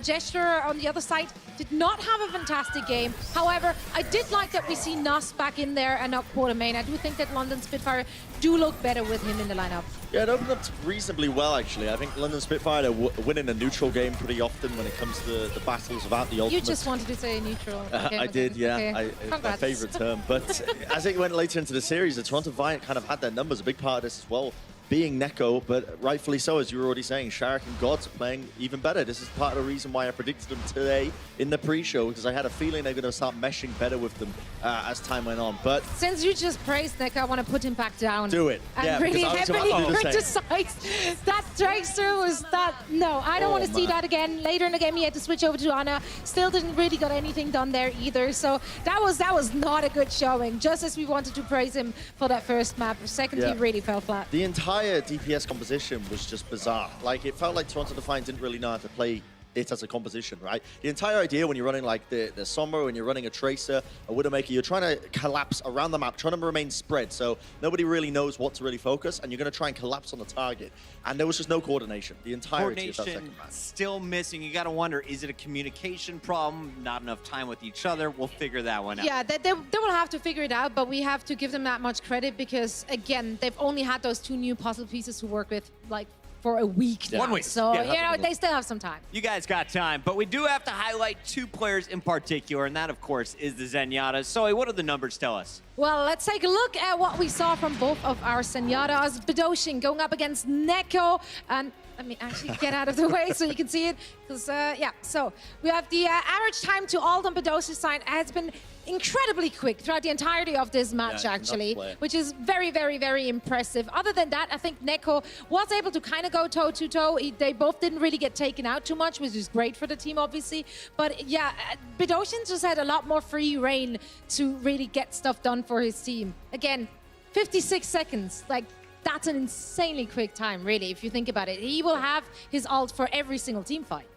Gesture on the other side did not have a fantastic game. However, I did like that we see Knauss back in there and not quarter main. I do think that London Spitfire do look better with him in the lineup. Yeah, it opened up reasonably well, actually. I think London Spitfire are winning a neutral game pretty often when it comes to the battles without the ultimate. You just wanted to say neutral. Okay, I did, yeah. Okay. It's my favorite term. But as it went later into the series, the Toronto Defiant kind of had their numbers. A big part of this as well being Neko, but rightfully so, as you were already saying. Sharik and Gods are playing even better. This is part of the reason why I predicted them today in the pre-show, because I had a feeling they're going to start meshing better with them as time went on. But since you just praised Neko, I want to put him back down. Do it. And yeah, really because heavily I was criticize that Dragster was that. No, I don't want to see that again. Later in the game, he had to switch over to Ana. Still didn't really got anything done there either. So that was not a good showing. Just as we wanted to praise him for that first map, second he really fell flat. The entire DPS composition was just bizarre. Like, it felt like Toronto Defiant didn't really know how to play it as a composition, right? The entire idea when you're running like the Sombra, when you're running a Tracer, a Widowmaker, you're trying to collapse around the map, trying to remain spread, so nobody really knows what to really focus, and you're going to try and collapse on the target. And there was just no coordination. The entirety of that second map. Still missing. You got to wonder, is it a communication problem? Not enough time with each other? We'll figure that one out. Yeah, they will have to figure it out, but we have to give them that much credit because, again, they've only had those 2 new puzzle pieces to work with, like, for a week now. 1 week. So, Yeah. you know, they still have some time. You guys got time, but we do have to highlight 2 players in particular, and that, of course, is the Zenyatta. So, what do the numbers tell us? Well, let's take a look at what we saw from both of our Zenyatas. Bedoshin going up against Neko, and let me actually get out of the way so you can see it. Because, yeah, so we have the average time to ult on Bedoshin's side has been incredibly quick throughout the entirety of this match, actually, which is very, very, very impressive. Other than that, I think Neko was able to kind of go toe-to-toe. They both didn't really get taken out too much, which is great for the team, obviously. But yeah, Bedoshin just had a lot more free reign to really get stuff done for his team. Again, 56 seconds, like, that's an insanely quick time, really, if you think about it. He will have his ult for every single team fight.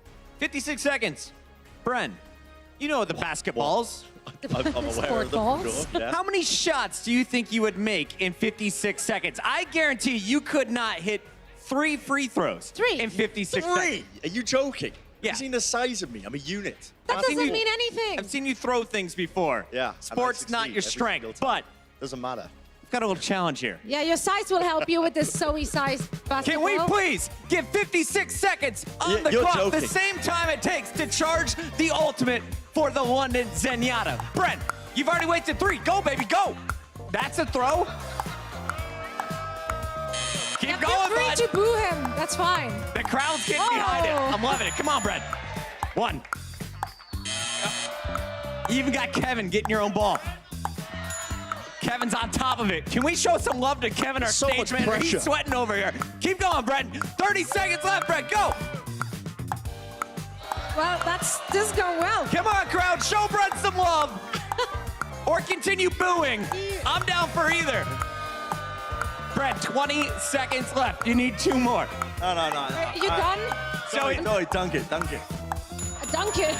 56 seconds. Bren, you know the basketballs. I'm aware of them, for sure. Yeah. How many shots do you think you would make in 56 seconds? I guarantee you could not hit 3 free throws 3 in 56 3? seconds. Are you joking? Yeah. You've seen the size of me. I'm a unit. That doesn't mean anything. I've seen you throw things before. Yeah. Sports not your strength, but doesn't matter. I've got a little challenge here. Yeah, your size will help you with this Zoe size basketball. Can we please get 56 seconds on the You're clock, joking. the same time it takes to charge the ultimate for the London Zenyatta? Brent, you've already wasted 3. Go, baby, go. That's a throw. Keep going, Feel free bud. to boo him. That's fine. The crowd's getting behind it. I'm loving it. Come on, Brent. 1. You even got Kevin getting your own ball. Kevin's on top of it. Can we show some love to Kevin, our So stage much manager? pressure. He's sweating over here. Keep going, Brent. 30 seconds left, Brent. Go. Well, this is going well. Come on, crowd. Show Brent some love. Or continue booing. I'm down for either. Brent, 20 seconds left. You need 2 more. No. Are you done? No, dunk it. Dunk it.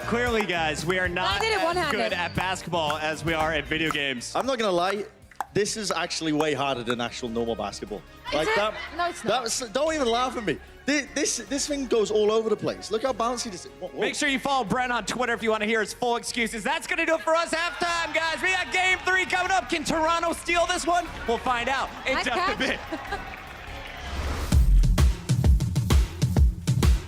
Clearly, guys, we are not I did it as one-handed. good at basketball as we are at video games. I'm not gonna lie. This is actually way harder than actual normal basketball. Like it? that. No, it's not. Don't even laugh at me. This thing goes all over the place. Look how bouncy this is. Whoa. Make sure you follow Brent on Twitter if you want to hear his full excuses. That's going to do it for us. Halftime, guys. We got Game 3 coming up. Can Toronto steal this one? We'll find out in Nice just a catch. bit.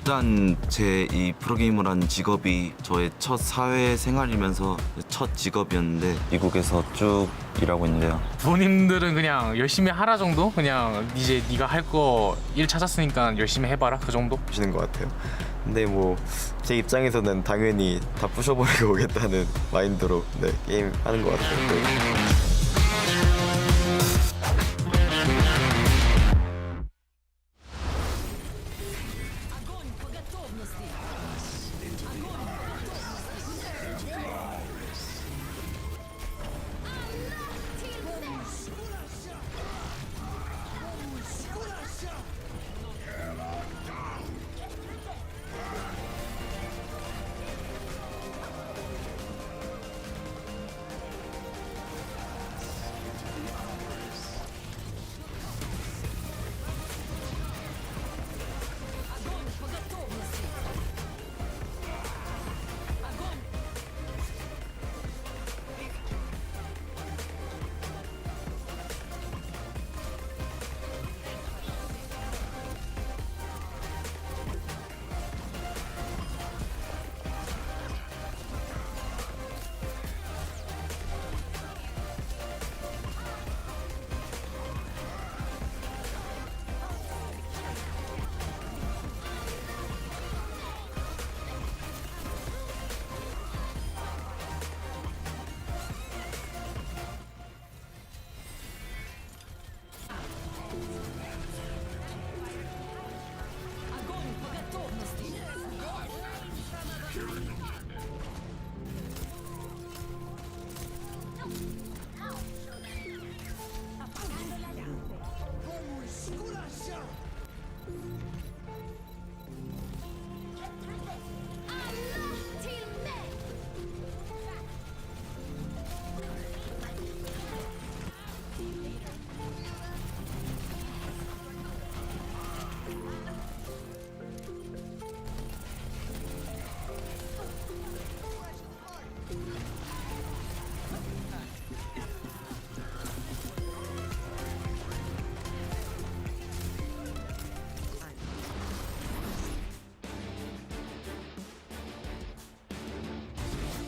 일단 제 이 프로게이머라는 직업이 저의 첫 사회 생활이면서 첫 직업이었는데 미국에서 쭉 일하고 있는데요. 부모님들은 그냥 열심히 하라 정도? 그냥 이제 네가 할 거 일 찾았으니까 열심히 해봐라 그 정도? 하시는 것 같아요. 근데 뭐 제 입장에서는 당연히 다 부셔버리고 오겠다는 마인드로 게임 하는 것 같아요.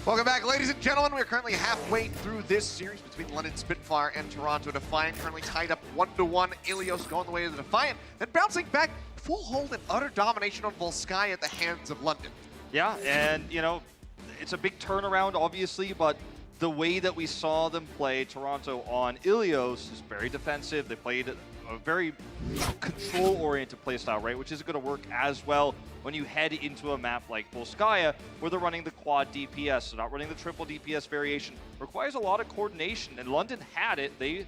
Welcome back, ladies and gentlemen. We're currently halfway through this series between London Spitfire and Toronto Defiant. Currently tied up 1-1. Ilios going the way of the Defiant, then bouncing back, full hold and utter domination on Volskaya at the hands of London. Yeah, and you know, it's a big turnaround, obviously, but the way that we saw them play Toronto on Ilios is very defensive. They played a very control-oriented playstyle, right, which isn't going to work as well when you head into a map like Volskaya, where they're running the quad DPS, so not running the triple DPS variation. Requires a lot of coordination, and London had it. They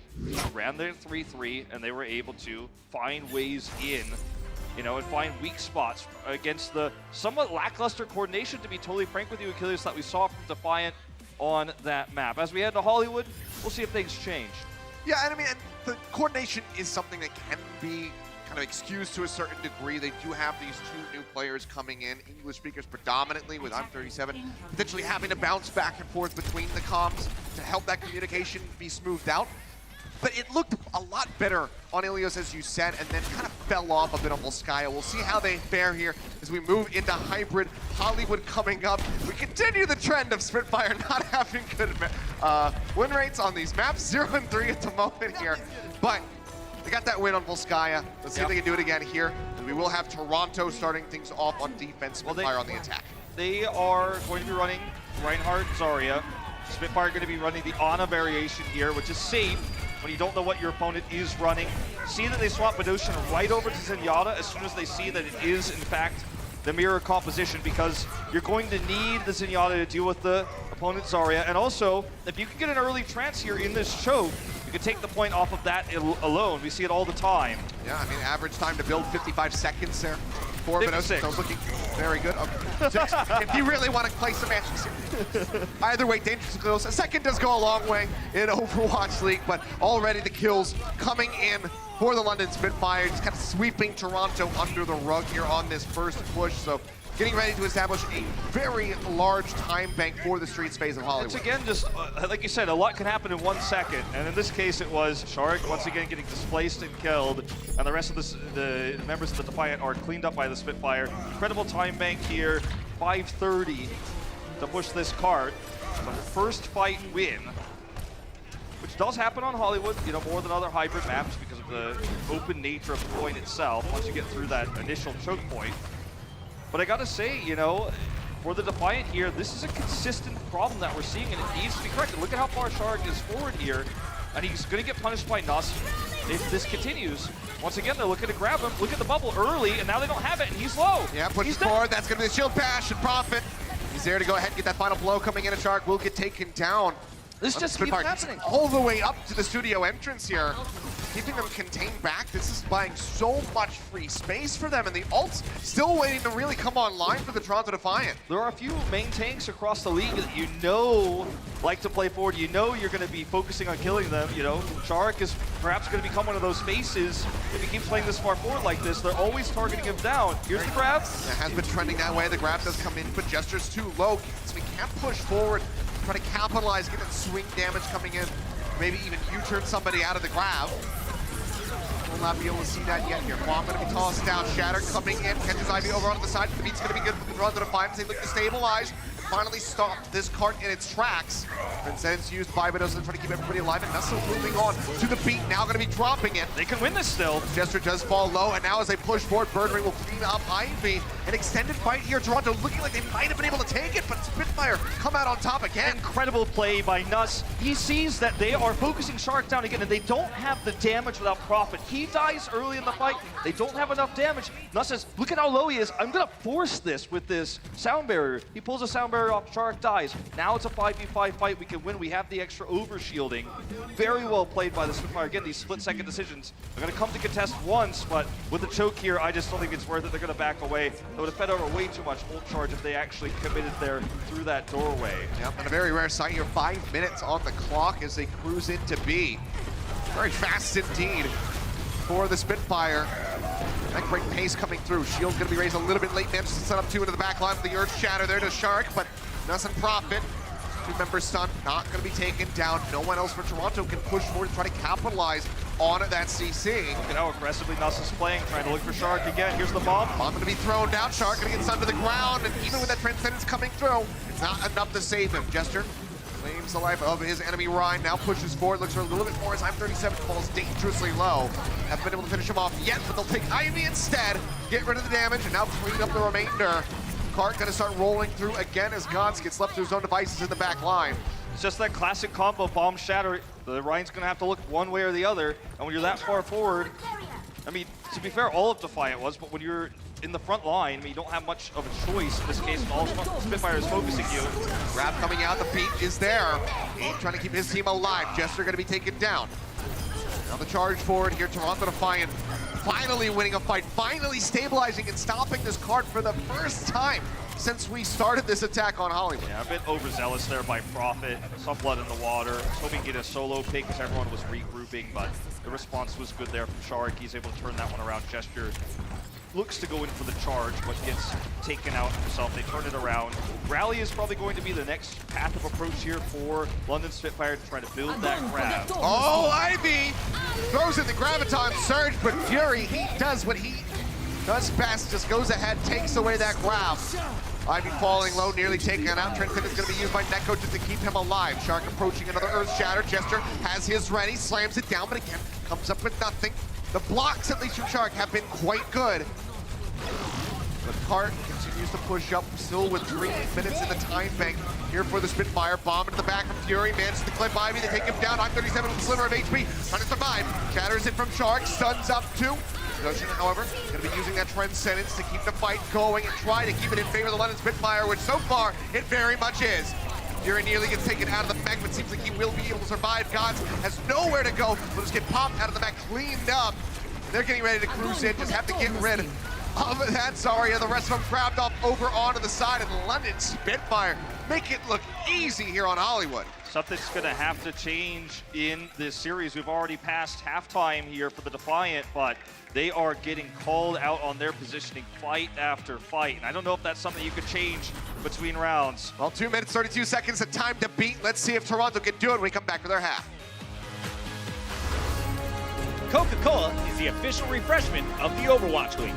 ran their 3-3, and they were able to find ways in, you know, and find weak spots against the somewhat lackluster coordination, to be totally frank with you, Achilles, that we saw from Defiant on that map. As we head to Hollywood, we'll see if things change. Yeah, and I mean, the coordination is something that can be kind of excused to a certain degree. They do have these two new players coming in, English speakers predominantly, with I'm37 potentially having to bounce back and forth between the comms to help that communication be smoothed out. But it looked a lot better on Ilios, as you said, and then kind of fell off a bit on Volskaya. We'll see how they fare here as we move into hybrid. Hollywood coming up. We continue the trend of Spitfire not having good win rates on these maps. 0-3 at the moment here. But they got that win on Volskaya. Let's see if they can do it again here. And we will have Toronto starting things off on defense, Spitfire on the attack. They are going to be running Reinhardt, Zarya. Spitfire going to be running the Ana variation here, which is safe when you don't know what your opponent is running. See that they swap Badoshin right over to Zenyatta as soon as they see that it is, in fact, the mirror composition, because you're going to need the Zenyatta to deal with the opponent Zarya. And also, if you can get an early Trance here in this choke, you can take the point off of that alone. We see it all the time. Yeah, I mean, average time to build 55 seconds there for Badoshin. So looking very good. If you really want to play some matches here. Either way, dangerously close. A second does go a long way in Overwatch League, but already the kills coming in for the London Spitfire, just kind of sweeping Toronto under the rug here on this first push. So getting ready to establish a very large time bank for the streets phase of Hollywood. It's again just, like you said, a lot can happen in 1 second. And in this case, it was Shark once again getting displaced and killed. And the rest of the members of the Defiant are cleaned up by the Spitfire. Incredible time bank here, 5:30 to push this cart. The first fight win, which does happen on Hollywood, you know, more than other hybrid maps because of the open nature of the point itself once you get through that initial choke point. But I gotta say, you know, for the Defiant here, this is a consistent problem that we're seeing, and it needs to be corrected. Look at how far Shark is forward here, and he's gonna get punished by Knauss if this continues. Once again, they're looking to grab him. Look at the bubble early, and now they don't have it, and he's low. Yeah, pushes forward. That's gonna be the shield bash and Profit. He's there to go ahead and get that final blow coming in, and Shark will get taken down. This just keeps happening. All the way up to the studio entrance here, keeping them contained back. This is buying so much free space for them, and the ults still waiting to really come online for the Toronto Defiant. There are a few main tanks across the league that you know like to play forward. You know you're going to be focusing on killing them. You know, Shark is perhaps going to become one of those faces if he keeps playing this far forward like this. They're always targeting him down. Here's the grab. It has been trending that way. The grab does come in, but Jester's too low, so we can't push forward. Try to capitalize, get that swing damage coming in. Maybe even U-turn somebody out of the grab. We'll not be able to see that yet here. Bomb gonna be tossed down. Shatter coming in, catches Ivy over onto the side. The beat's gonna be good for the Toronto Defiant. They look to stabilize. Finally stop this cart in its tracks. Transcendence used by Badoshin trying to keep everybody alive, and Knauss moving on to the beat. Now going to be dropping it. They can win this still. Jester does fall low, and now as they push forward, Birdring will clean up Ivy. An extended fight here. Toronto looking like they might have been able to take it, but Spitfire come out on top again. Incredible play by Knauss. He sees that they are focusing Shark down again, and they don't have the damage without Profit. He dies early in the fight. They don't have enough damage. Knauss says, look at how low he is. I'm going to force this with this sound barrier. He pulls a sound barrier off. Shark dies. Now it's a 5v5 fight. We can win. We have the extra overshielding. Very well played by the Spitfire. Again, these split-second decisions are going to come to contest once, but with the choke here, I just don't think it's worth it. They're going to back away. They would have fed over way too much ult charge if they actually committed there through that doorway. Yep, and a very rare sight here. 5 minutes on the clock as they cruise into B. Very fast indeed for the Spitfire. That great pace coming through. Shield's going to be raised a little bit late. Manages to set up two into the back line for the Earth Shatter there to Shark, but Knauss and Profit. Two members stunned, not going to be taken down. No one else for Toronto can push forward and try to capitalize on that CC. Look at how aggressively Knauss is playing, trying to look for Shark again. Here's the bomb. Bomb gonna be thrown down. Shark gonna get sent to the ground, and even with that Transcendence coming through, it's not enough to save him. Jester claims the life of his enemy Ryan, now pushes forward, looks for a little bit more as I'm 37 falls dangerously low. Haven't been able to finish him off yet, but they'll take Ivy instead, get rid of the damage, and now clean up the remainder. Cart gonna start rolling through again as Gons gets left to his own devices in the back line. It's just that classic combo, bomb shatter. The Ryan's gonna have to look one way or the other, and when you're that far forward, I mean, to be fair, all of Defiant was, but when you're in the front line, I mean, you don't have much of a choice in this case. All Spitfire is focusing you. Grab coming out, the beat is there. Abe trying to keep his team alive. Jester gonna be taken down. Now the charge forward here, Toronto Defiant finally winning a fight, finally stabilizing and stopping this card for the first time since we started this attack on Hollywood. Yeah, a bit overzealous there by Prophet. Some blood in the water. Was hoping to get a solo pick as everyone was regrouping, but the response was good there from Shark. He's able to turn that one around. Gesture looks to go in for the charge, but gets taken out himself. They turn it around. Rally is probably going to be the next path of approach here for London Spitfire to try to build that grab. Oh, Ivy throws in the Graviton Surge, but Fury, he does what he does best, just goes ahead, takes away that grab. Ivy falling low, nearly taken out. Transcendence is going to be used by Neko just to keep him alive. Shark approaching another Earth Shatter. Jester has his ready, slams it down, but again, comes up with nothing. The blocks, at least from Shark, have been quite good. But Cart continues to push up, still with 3 minutes in the time bank here for the Spitfire. Bomb into the back from Fury, manages to clip Ivy, they take him down. I'm 37 with a sliver of HP, trying to survive. Shatters it from Shark, stuns up 2. Doesn't, however, going to be using that Transcendence to keep the fight going and try to keep it in favor of the London Spitfire, which so far, it very much is. Fury nearly gets taken out of the mech, but seems like he will be able to survive. Gods has nowhere to go. Will just get popped out of the mech, cleaned up. They're getting ready to cruise in, just have to get rid of that Zarya. The rest of them grabbed off over onto the side, and London Spitfire make it look easy here on Hollywood. Something's gonna have to change in this series. We've already passed halftime here for the Defiant, but they are getting called out on their positioning fight after fight. And I don't know if that's something you could change between rounds. Well, 2 minutes, 32 seconds, the time to beat. Let's see if Toronto can do it when we come back for their half. Coca-Cola is the official refreshment of the Overwatch League.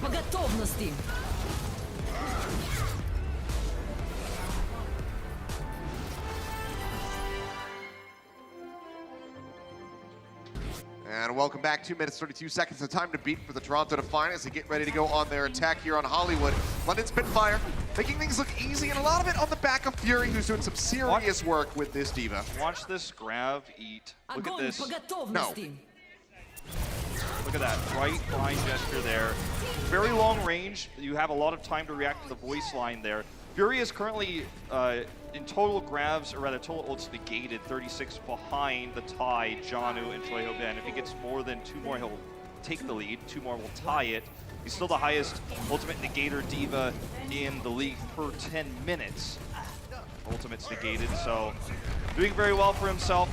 По готовности. And welcome back, 2 minutes, 32 seconds. The time to beat for the Toronto Defiant as they get ready to go on their attack here on Hollywood. London Spitfire making things look easy, and a lot of it on the back of Fury, who's doing some serious work with this diva. Watch this grab eat. Look at this. No. Look at that, right line gesture there. Very long range. You have a lot of time to react to the voice line there. Fury is currently in total grabs, or rather total ults negated, 36 behind the tie, Janu and Choi Ho-Ben. If he gets more than 2 more, he'll take the lead. 2 more will tie it. He's still the highest ultimate negator diva in the league per 10 minutes. Ultimate's negated, so doing very well for himself,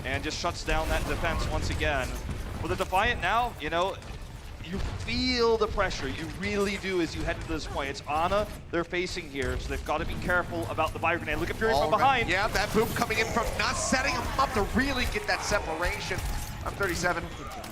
and just shuts down that defense once again. For the Defiant now, you know, you feel the pressure. You really do as you head to this point. It's Ana they're facing here, so they've got to be careful about the bio grenade. Look at Fury from behind. Yeah, that boom coming in from Knauss, setting him up to really get that separation. I'm 37,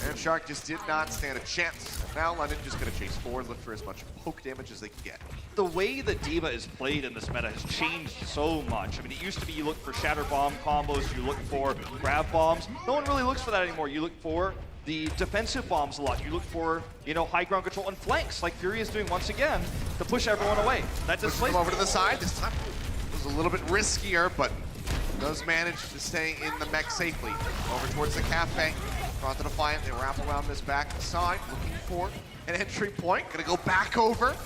and Shark just did not stand a chance. Now London just gonna chase forward, look for as much poke damage as they can get. The way that D.Va is played in this meta has changed so much. I mean, it used to be you look for shatter bomb combos, you look for grab bombs. No one really looks for that anymore. You look for the defensive bombs a lot. You look for, you know, high ground control and flanks, like Fury is doing once again, to push everyone away. That Push them over to the side. This time it was a little bit riskier, but does manage to stay in the mech safely. Over towards the cafe. Front to Defiant, they wrap around this back side, looking for an entry point. Gonna go back over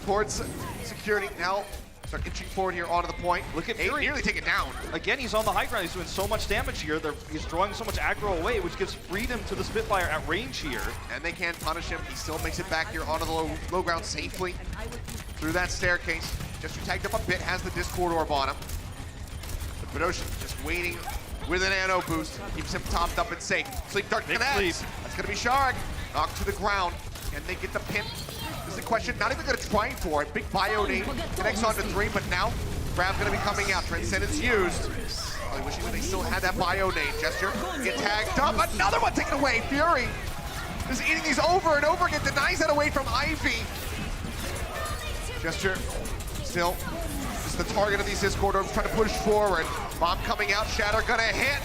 towards security. Now start inching forward here onto the point. Look at Fury. Nearly take it down. Again, he's on the high ground. He's doing so much damage here. He's drawing so much aggro away, which gives freedom to the Spitfire at range here. And they can't punish him. He still makes it back here onto the low ground safely. Through that staircase. Just tagged up a bit, has the Discord orb on him. But Ocean just waiting with an nano boost. Keeps him topped up and safe. Sleep Dart connects. That's gonna be Shark. Knocked to the ground. Can they get the pin? This is the question. Not even gonna try for it. Big bio nade. Connects onto 3, but now Grab gonna be coming out. Transcendence used. Probably wishing that they still had that bio nade. Gesture. Get tagged up. Another one taken away. Fury just eating these over and over again. Denies that away from Ivy. Gesture still just the target of these Discord orbs, trying to push forward. Bomb coming out, Shatter gonna hit.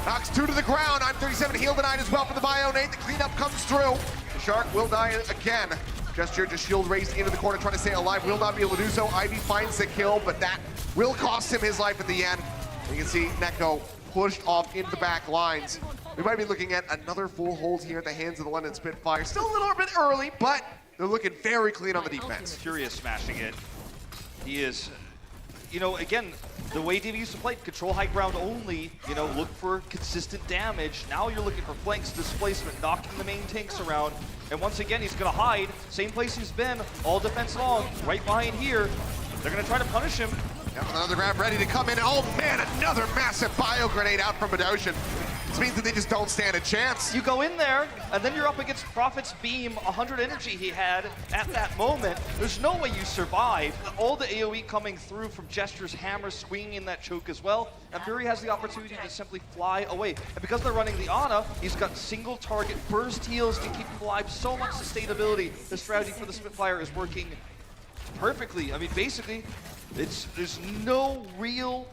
Knocks 2 to the ground. I'm 37 heal denied as well for the bio nade. The cleanup comes through. The Shark will die again. Gesture just shield raised into the corner, trying to stay alive. Will not be able to do so. Ivy finds the kill, but that will cost him his life at the end. You can see Neko pushed off into the back lines. We might be looking at another full hold here at the hands of the London Spitfire. Still a little bit early, but they're looking very clean on the defense. Furious smashing it. He is, you know, again, the way D.Va used to play, control high ground only, you know, look for consistent damage. Now you're looking for flanks, displacement, knocking the main tanks around. And once again, he's gonna hide, same place he's been, all defense long, right behind here. They're gonna try to punish him. Got another grab ready to come in. Oh man, another massive bio grenade out from Bedosian. This means that they just don't stand a chance. You go in there, and then you're up against Prophet's beam, 100 energy he had at that moment. There's no way you survive. All the AoE coming through from Gesture's hammer, swinging in that choke as well. And Fury has the opportunity to simply fly away. And because they're running the Ana, he's got single target burst heals to keep him alive. So much sustainability. The strategy for the Spitfire is working perfectly. I mean, basically, there's no real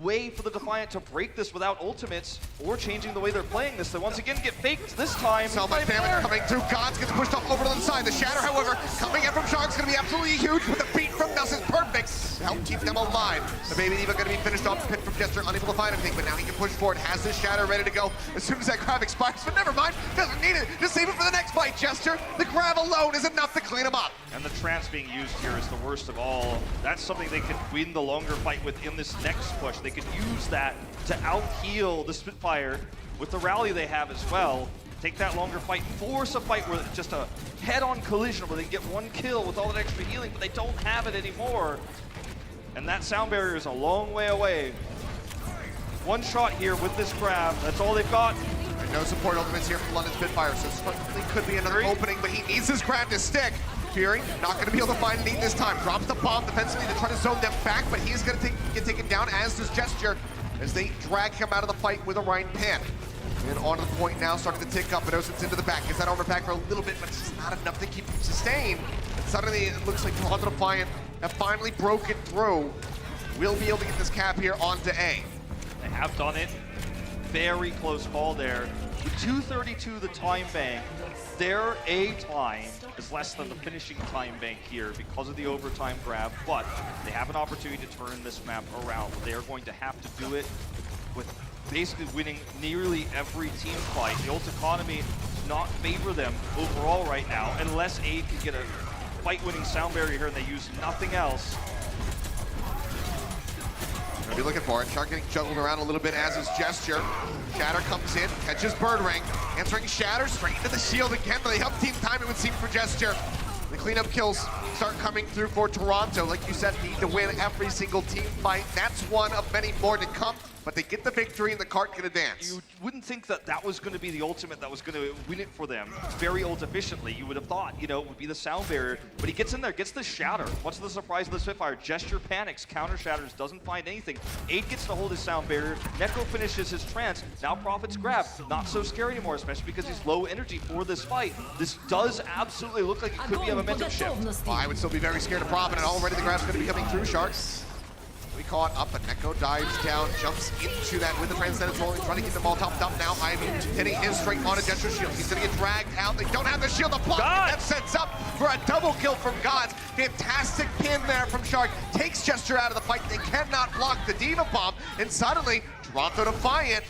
way for the Defiant to break this without ultimates or changing the way they're playing this. They once again get faked this time. So much damage coming through. Gods gets pushed off over to the side. The Shatter, however, coming in from Shark's going to be absolutely huge, but the beat from Knauss is perfect to help keep them alive. The Baby D.Va going to be finished off. Pit from Gesture, unable to find anything, but now he can push forward. Has this Shatter ready to go as soon as that grab expires, but never mind. Doesn't need it. Just save it for the next fight, Gesture. The grab alone is enough to clean him up. And the Trance being used here is the worst of all. That's something they could win the longer fight with in this next push. They could use that to out-heal the Spitfire with the rally they have as well. Take that longer fight, force a fight where it's just a head-on collision where they get one kill with all that extra healing, but they don't have it anymore. And that sound barrier is a long way away. One shot here with this grab, that's all they've got. And no support ultimates here from London Spitfire, so certainly could be another opening, but he needs this grab to stick. Fury, not going to be able to find Neat this time. Drops the bomb defensively to try to zone them back, but he's going to get taken down, as does Gesture, as they drag him out of the fight with a Rhine Pan. And onto the point now, starting to tick up, but Osen's into the back. Gets that armor back for a little bit, but it's just not enough to keep him sustained. And suddenly it looks like Toronto Defiant have finally broken through. We'll be able to get this cap here onto A. They have done it. Very close call there. With 2:32 the time bank, their A time is less than the finishing time bank here because of the overtime grab, but they have an opportunity to turn this map around. They are going to have to do it with basically winning nearly every team fight. The ult economy does not favor them overall right now, unless A can get a fight-winning sound barrier here and they use nothing else. Gonna be looking for it. Shark getting juggled around a little bit as his Gesture. Shatter comes in, catches Bird Ring, answering Shatter straight into the shield again, but they help team time, it would seem, for Gesture. The cleanup kills start coming through for Toronto. Like you said, need to win every single team fight. That's one of many more to come. but they get the victory and the cart can advance. You wouldn't think that that was going to be the ultimate that was going to win it for them very ult efficiently. You would have thought, you know, it would be the sound barrier, but he gets in there, gets the shatter. What's the surprise of the Spitfire? Gesture panics, counter shatters, doesn't find anything. 8 gets to hold his sound barrier. Neko finishes his trance. Now Prophet's grab. Not so scary anymore, especially because he's low energy for this fight. This does absolutely look like it could be a momentum shift. Well, I would still be very scared of Prophet, and already the grab's going to be coming through, Sharks. We caught up, but Neko dives down, jumps into that with the Transcendence rolling, trying to keep the ball topped up now. Ivy hitting his straight on a Gesture shield. He's going to get dragged out. They don't have the shield to block. That sets up for a double kill from Gods. Fantastic pin there from Shark. Takes Gesture out of the fight. They cannot block the Diva Bomb, and suddenly, Toronto Defiant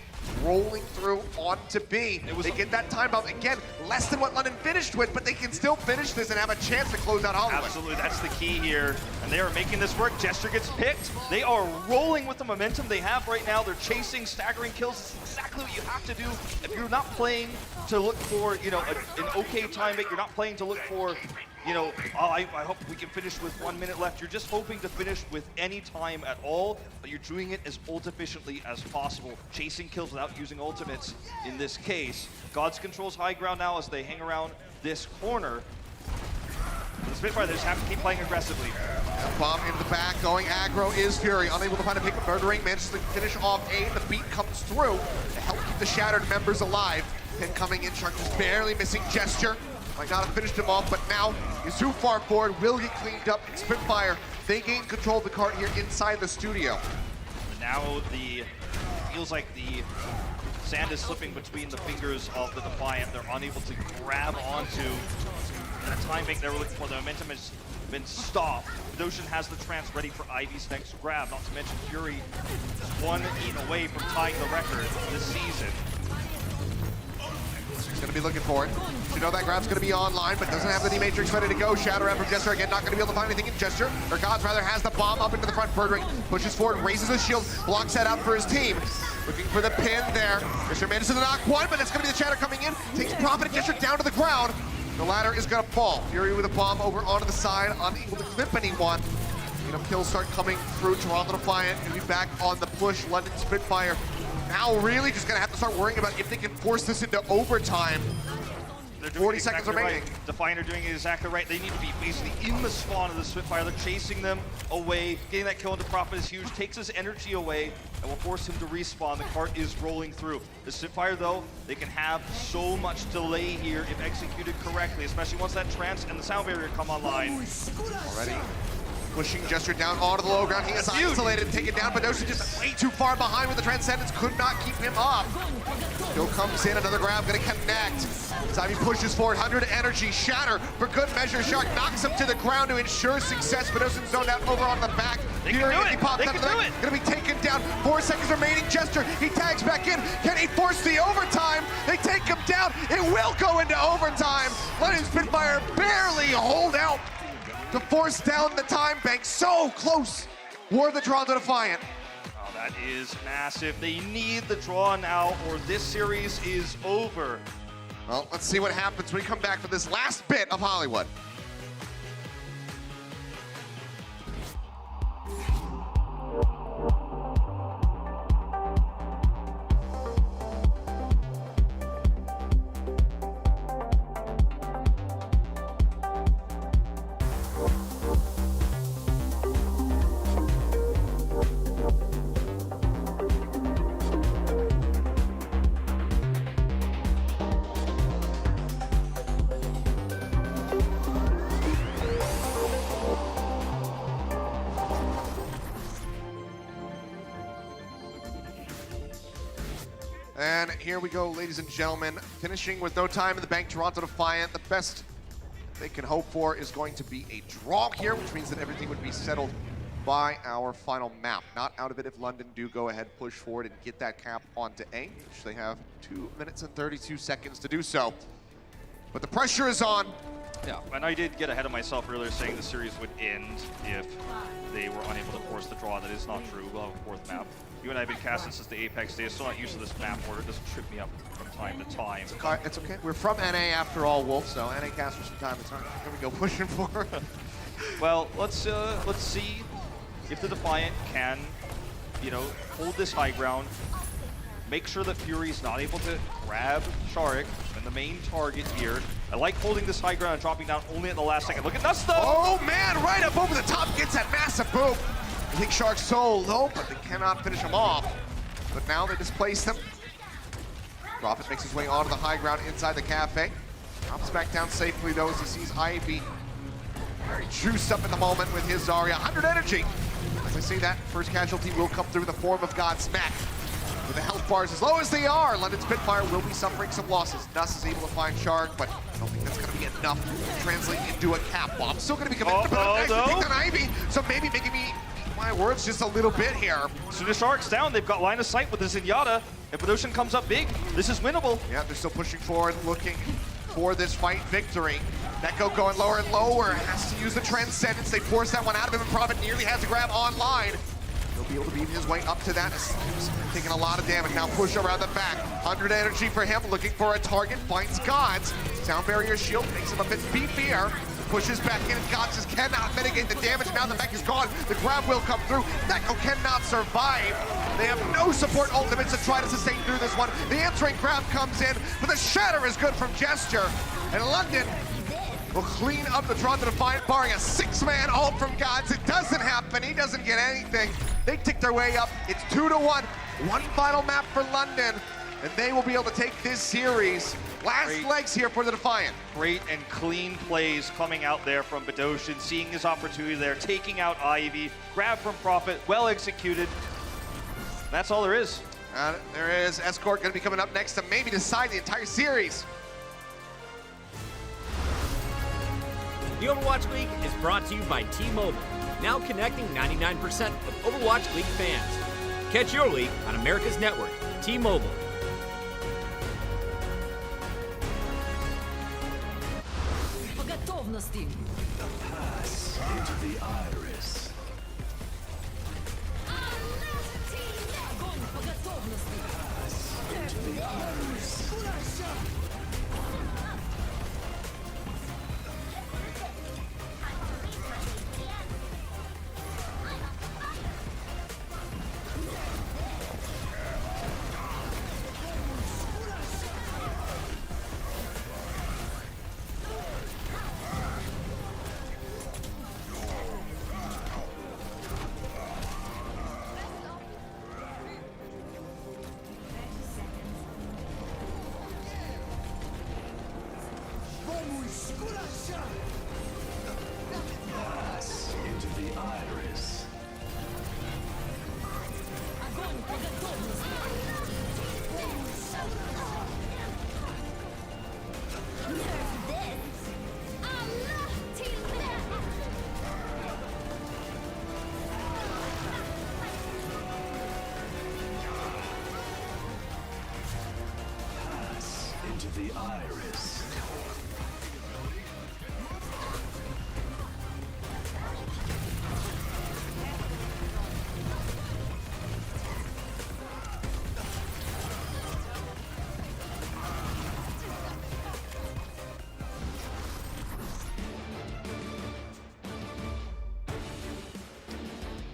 rolling through onto B. They get that time bomb. Again, less than what London finished with, but they can still finish this and have a chance to close out Hollywood. Absolutely, that's the key here. And they are making this work. Gesture gets picked. They are rolling with the momentum they have right now. They're chasing, staggering kills. This is exactly what you have to do. If you're not playing to look for, you know, an okay time make, you're not playing to look for, you know, oh, I hope we can finish with 1 minute left. You're just hoping to finish with any time at all, but you're doing it as ult efficiently as possible. Chasing kills without using ultimates in this case. Gods controls high ground now as they hang around this corner. The Spitfire, they just have to keep playing aggressively. Bomb into the back, going aggro is Fury. Unable to find a pick, murdering, manages to finish off A. The beat comes through to help keep the shattered members alive. Then coming in, Shark just barely missing Gesture. Might not have finished him off, but now he's too far forward, will get cleaned up. Spitfire, they gain control of the cart here inside the studio. Now feels like the sand is slipping between the fingers of the Defiant. They're unable to grab onto that time make they were looking for. The momentum has been stopped. Notion has the Trance ready for Ivy's next grab, not to mention Fury is 1 eat away from tying the record this season. He's going to be looking for it. You know that grab's going to be online, but doesn't have the D-Matrix ready to go. Shatter out from Gesture again, not going to be able to find anything in Gesture. Or Gods rather has the bomb up into the front. Birdring pushes forward, raises his shield, blocks that out for his team. Looking for the pin there. Gesture manages to knock one, but it's going to be the Shatter coming in. Takes Prophet and Gesture down to the ground. The ladder is going to fall. Fury with a bomb over onto the side, unable to clip anyone. You know, kills start coming through. Toronto Defiant going to be back on the push. London Spitfire now really just going to have to start worrying about if they can force this into overtime. They're doing 40 seconds remaining. Right. Defiant are doing it exactly right. They need to be basically in the spawn of the Spitfire. They're chasing them away. Getting that kill into Prophet is huge. Takes his energy away and will force him to respawn. The cart is rolling through. The Spitfire, though, they can have so much delay here if executed correctly, especially once that Trance and the sound barrier come online. Already pushing Gesture down onto the low ground. He is isolated, taken down, but Notion just way too far behind with the Transcendence. Could not keep him up. Still comes in, another grab, gonna connect. Ivy pushes forward, 100 energy, Shatter for good measure. Shark knocks him to the ground to ensure success, but Notion's zoned out over on the back. They can do it, they can do it. Gonna be taken down, 4 seconds remaining. Gesture, he tags back in. Can he force the overtime? They take him down, it will go into overtime. Letting Spitfire barely hold out to force down the time bank. So close for the Toronto Defiant. Oh, that is massive. They need the draw now or this series is over. Well, let's see what happens when we come back for this last bit of Hollywood. And here we go, ladies and gentlemen. Finishing with no time in the bank, Toronto Defiant. The best they can hope for is going to be a draw here, which means that everything would be settled by our final map. Not out of it if London do go ahead, push forward, and get that cap onto A, which they have 2 minutes and 32 seconds to do so. But the pressure is on. Yeah, and I did get ahead of myself earlier saying the series would end if they were unable to force the draw. That is not true. We'll have a 4th map. You and I have been casting since the Apex days. Still not used to this map where it doesn't trip me up from time to time. It's okay. We're from NA after all, Wolf, so NA casters from time to time. Here we go, pushing for. Well, let's see if the Defiant can you know, hold this high ground, make sure that Fury's not able to grab Sharik and the main target here. I like holding this high ground and dropping down only at the last second. Look at Knauss though! Oh man, right up over the top, gets that massive boom. I think Shark's so low, but they cannot finish him off. But now they displace him. Prophet makes his way onto the high ground inside the cafe. Drops back down safely though as he sees Ivy very juiced up at the moment with his Zarya. 100 energy. As I say that, first casualty will come through in the form of Godsmack. With the health bars as low as they are, London Spitfire will be suffering some losses. Knauss is able to find Shark, but I don't think that's going to be enough to translate into a cap bomb. Still going to be committed, but nice to pick on Ivy, so maybe making me eat my words just a little bit here. So the Shark's down, they've got line of sight with the Zenyatta. If Badoshin comes up big, this is winnable. Yeah, they're still pushing forward, looking for this fight victory. Neko going lower and lower, has to use the Transcendence. They force that one out of him, and Prophet nearly has to grab online. He'll be able to beat his way up to that. He's taking a lot of damage. Now push around the back. 100 energy for him, looking for a target, finds Gods. Sound barrier shield makes him a bit beefier. Pushes back in, and Gods just cannot mitigate the damage. Now the mech is gone. The grab will come through. Neko cannot survive. They have no support ultimates to try to sustain through this one. The answering grab comes in, but the shatter is good from Gesture. And London will clean up the Toronto Defiant, barring a 6-man ult from Gods. It doesn't happen. He doesn't get anything. They tick their way up. It's 2-1. One final map for London, and they will be able to take this series. Last legs here for the Defiant. Great and clean plays coming out there from Badoshin, seeing his opportunity there, taking out Ivy, grab from Prophet, well executed. That's all there is. There is Escort going to be coming up next to maybe decide the entire series. The Overwatch League is brought to you by T-Mobile, now connecting 99% of Overwatch League fans. Catch your league on America's network, T-Mobile. По готовности. Огонь по готовности. Огонь по готовности.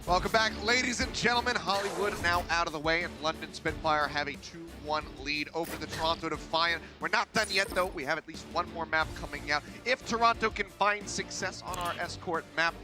Welcome back, ladies and gentlemen. Hollywood now out of the way, and London Spitfire have a 2-1 lead over the Toronto Defiant. We're not done yet, though. We have at least one more map coming out. If Toronto can find success on our Escort map,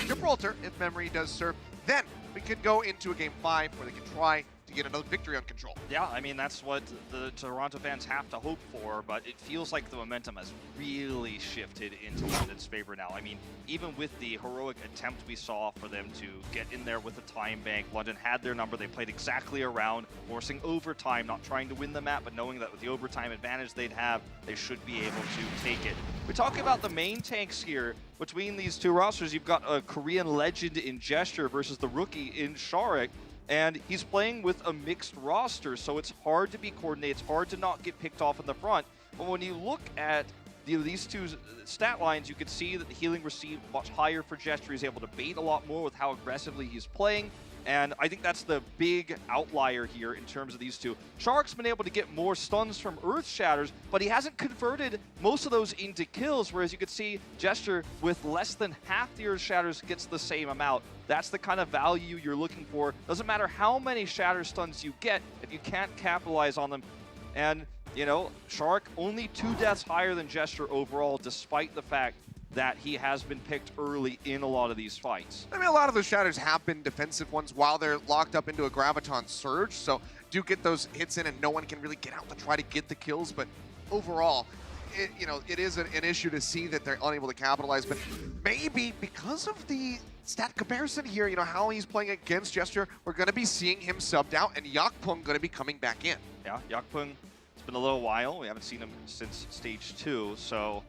Gibraltar, if memory does serve, then we could go into a Game 5 where they can try to get another victory on Control. Yeah, I mean, that's what the Toronto fans have to hope for, but it feels like the momentum has really shifted into London's favor now. I mean, even with the heroic attempt we saw for them to get in there with a time bank, London had their number. They played exactly around, forcing overtime, not trying to win the map, but knowing that with the overtime advantage they'd have, they should be able to take it. We're talking about the main tanks here. Between these two rosters, you've got a Korean legend in Gesture versus the rookie in Sharik. And he's playing with a mixed roster, so it's hard to be coordinated. It's hard to not get picked off in the front. But when you look at these two stat lines, you can see that the healing received much higher for Gesture. He's able to bait a lot more with how aggressively he's playing. And I think that's the big outlier here in terms of these two. Shark's been able to get more stuns from Earth Shatters, but he hasn't converted most of those into kills, whereas you could see Gesture with less than half the Earth Shatters gets the same amount. That's the kind of value you're looking for. Doesn't matter how many Shatter stuns you get if you can't capitalize on them. And, you know, Shark only 2 deaths higher than Gesture overall, despite the fact that he has been picked early in a lot of these fights. I mean, a lot of those Shatters have been defensive ones while they're locked up into a Graviton Surge, so do get those hits in and no one can really get out to try to get the kills, but overall, it is an issue to see that they're unable to capitalize, but maybe because of the stat comparison here, you know, how he's playing against Gesture, we're going to be seeing him subbed out and Yakpung going to be coming back in. Yeah, Yakpung, it's been a little while. We haven't seen him since Stage 2, so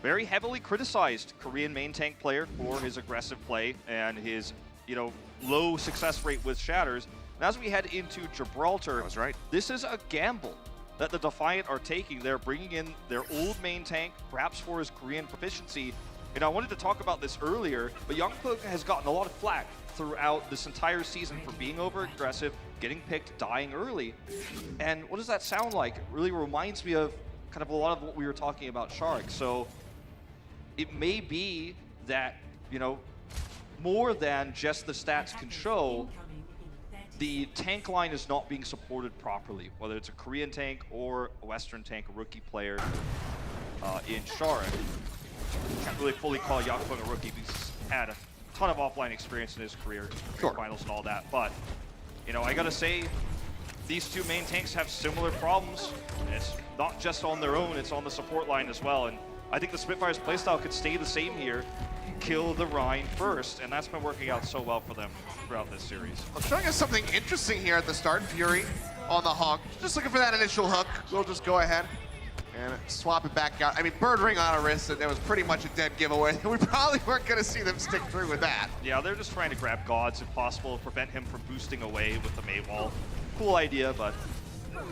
very heavily criticized Korean main tank player for his aggressive play and his, you know, low success rate with Shatters. And as we head into Gibraltar, That's right. This is a gamble that the Defiant are taking. They're bringing in their old main tank, perhaps for his Korean proficiency. And I wanted to talk about this earlier, but Youngpug has gotten a lot of flack throughout this entire season for being over-aggressive, getting picked, dying early. And what does that sound like? It really reminds me of kind of a lot of what we were talking about Shark. So it may be that, you know, more than just the stats can show, the tank line is not being supported properly, whether it's a Korean tank or a Western tank, a rookie player in Shark. Can't really fully call Yakpung a rookie because he's had a ton of offline experience in his career, finals and all that. But, you know, I gotta say, these two main tanks have similar problems. It's not just on their own, it's on the support line as well. And I think the Spitfires playstyle could stay the same here. Kill the Rhine first, and that's been working out so well for them throughout this series. I'm showing us something interesting here at the start. Fury on the hog. Just looking for that initial hook. We'll just go ahead and swap it back out. I mean, bird ring on a wrist, and it was pretty much a dead giveaway. We probably weren't going to see them stick through with that. Yeah, they're just trying to grab gods if possible, prevent him from boosting away with the May wall. Cool idea, but,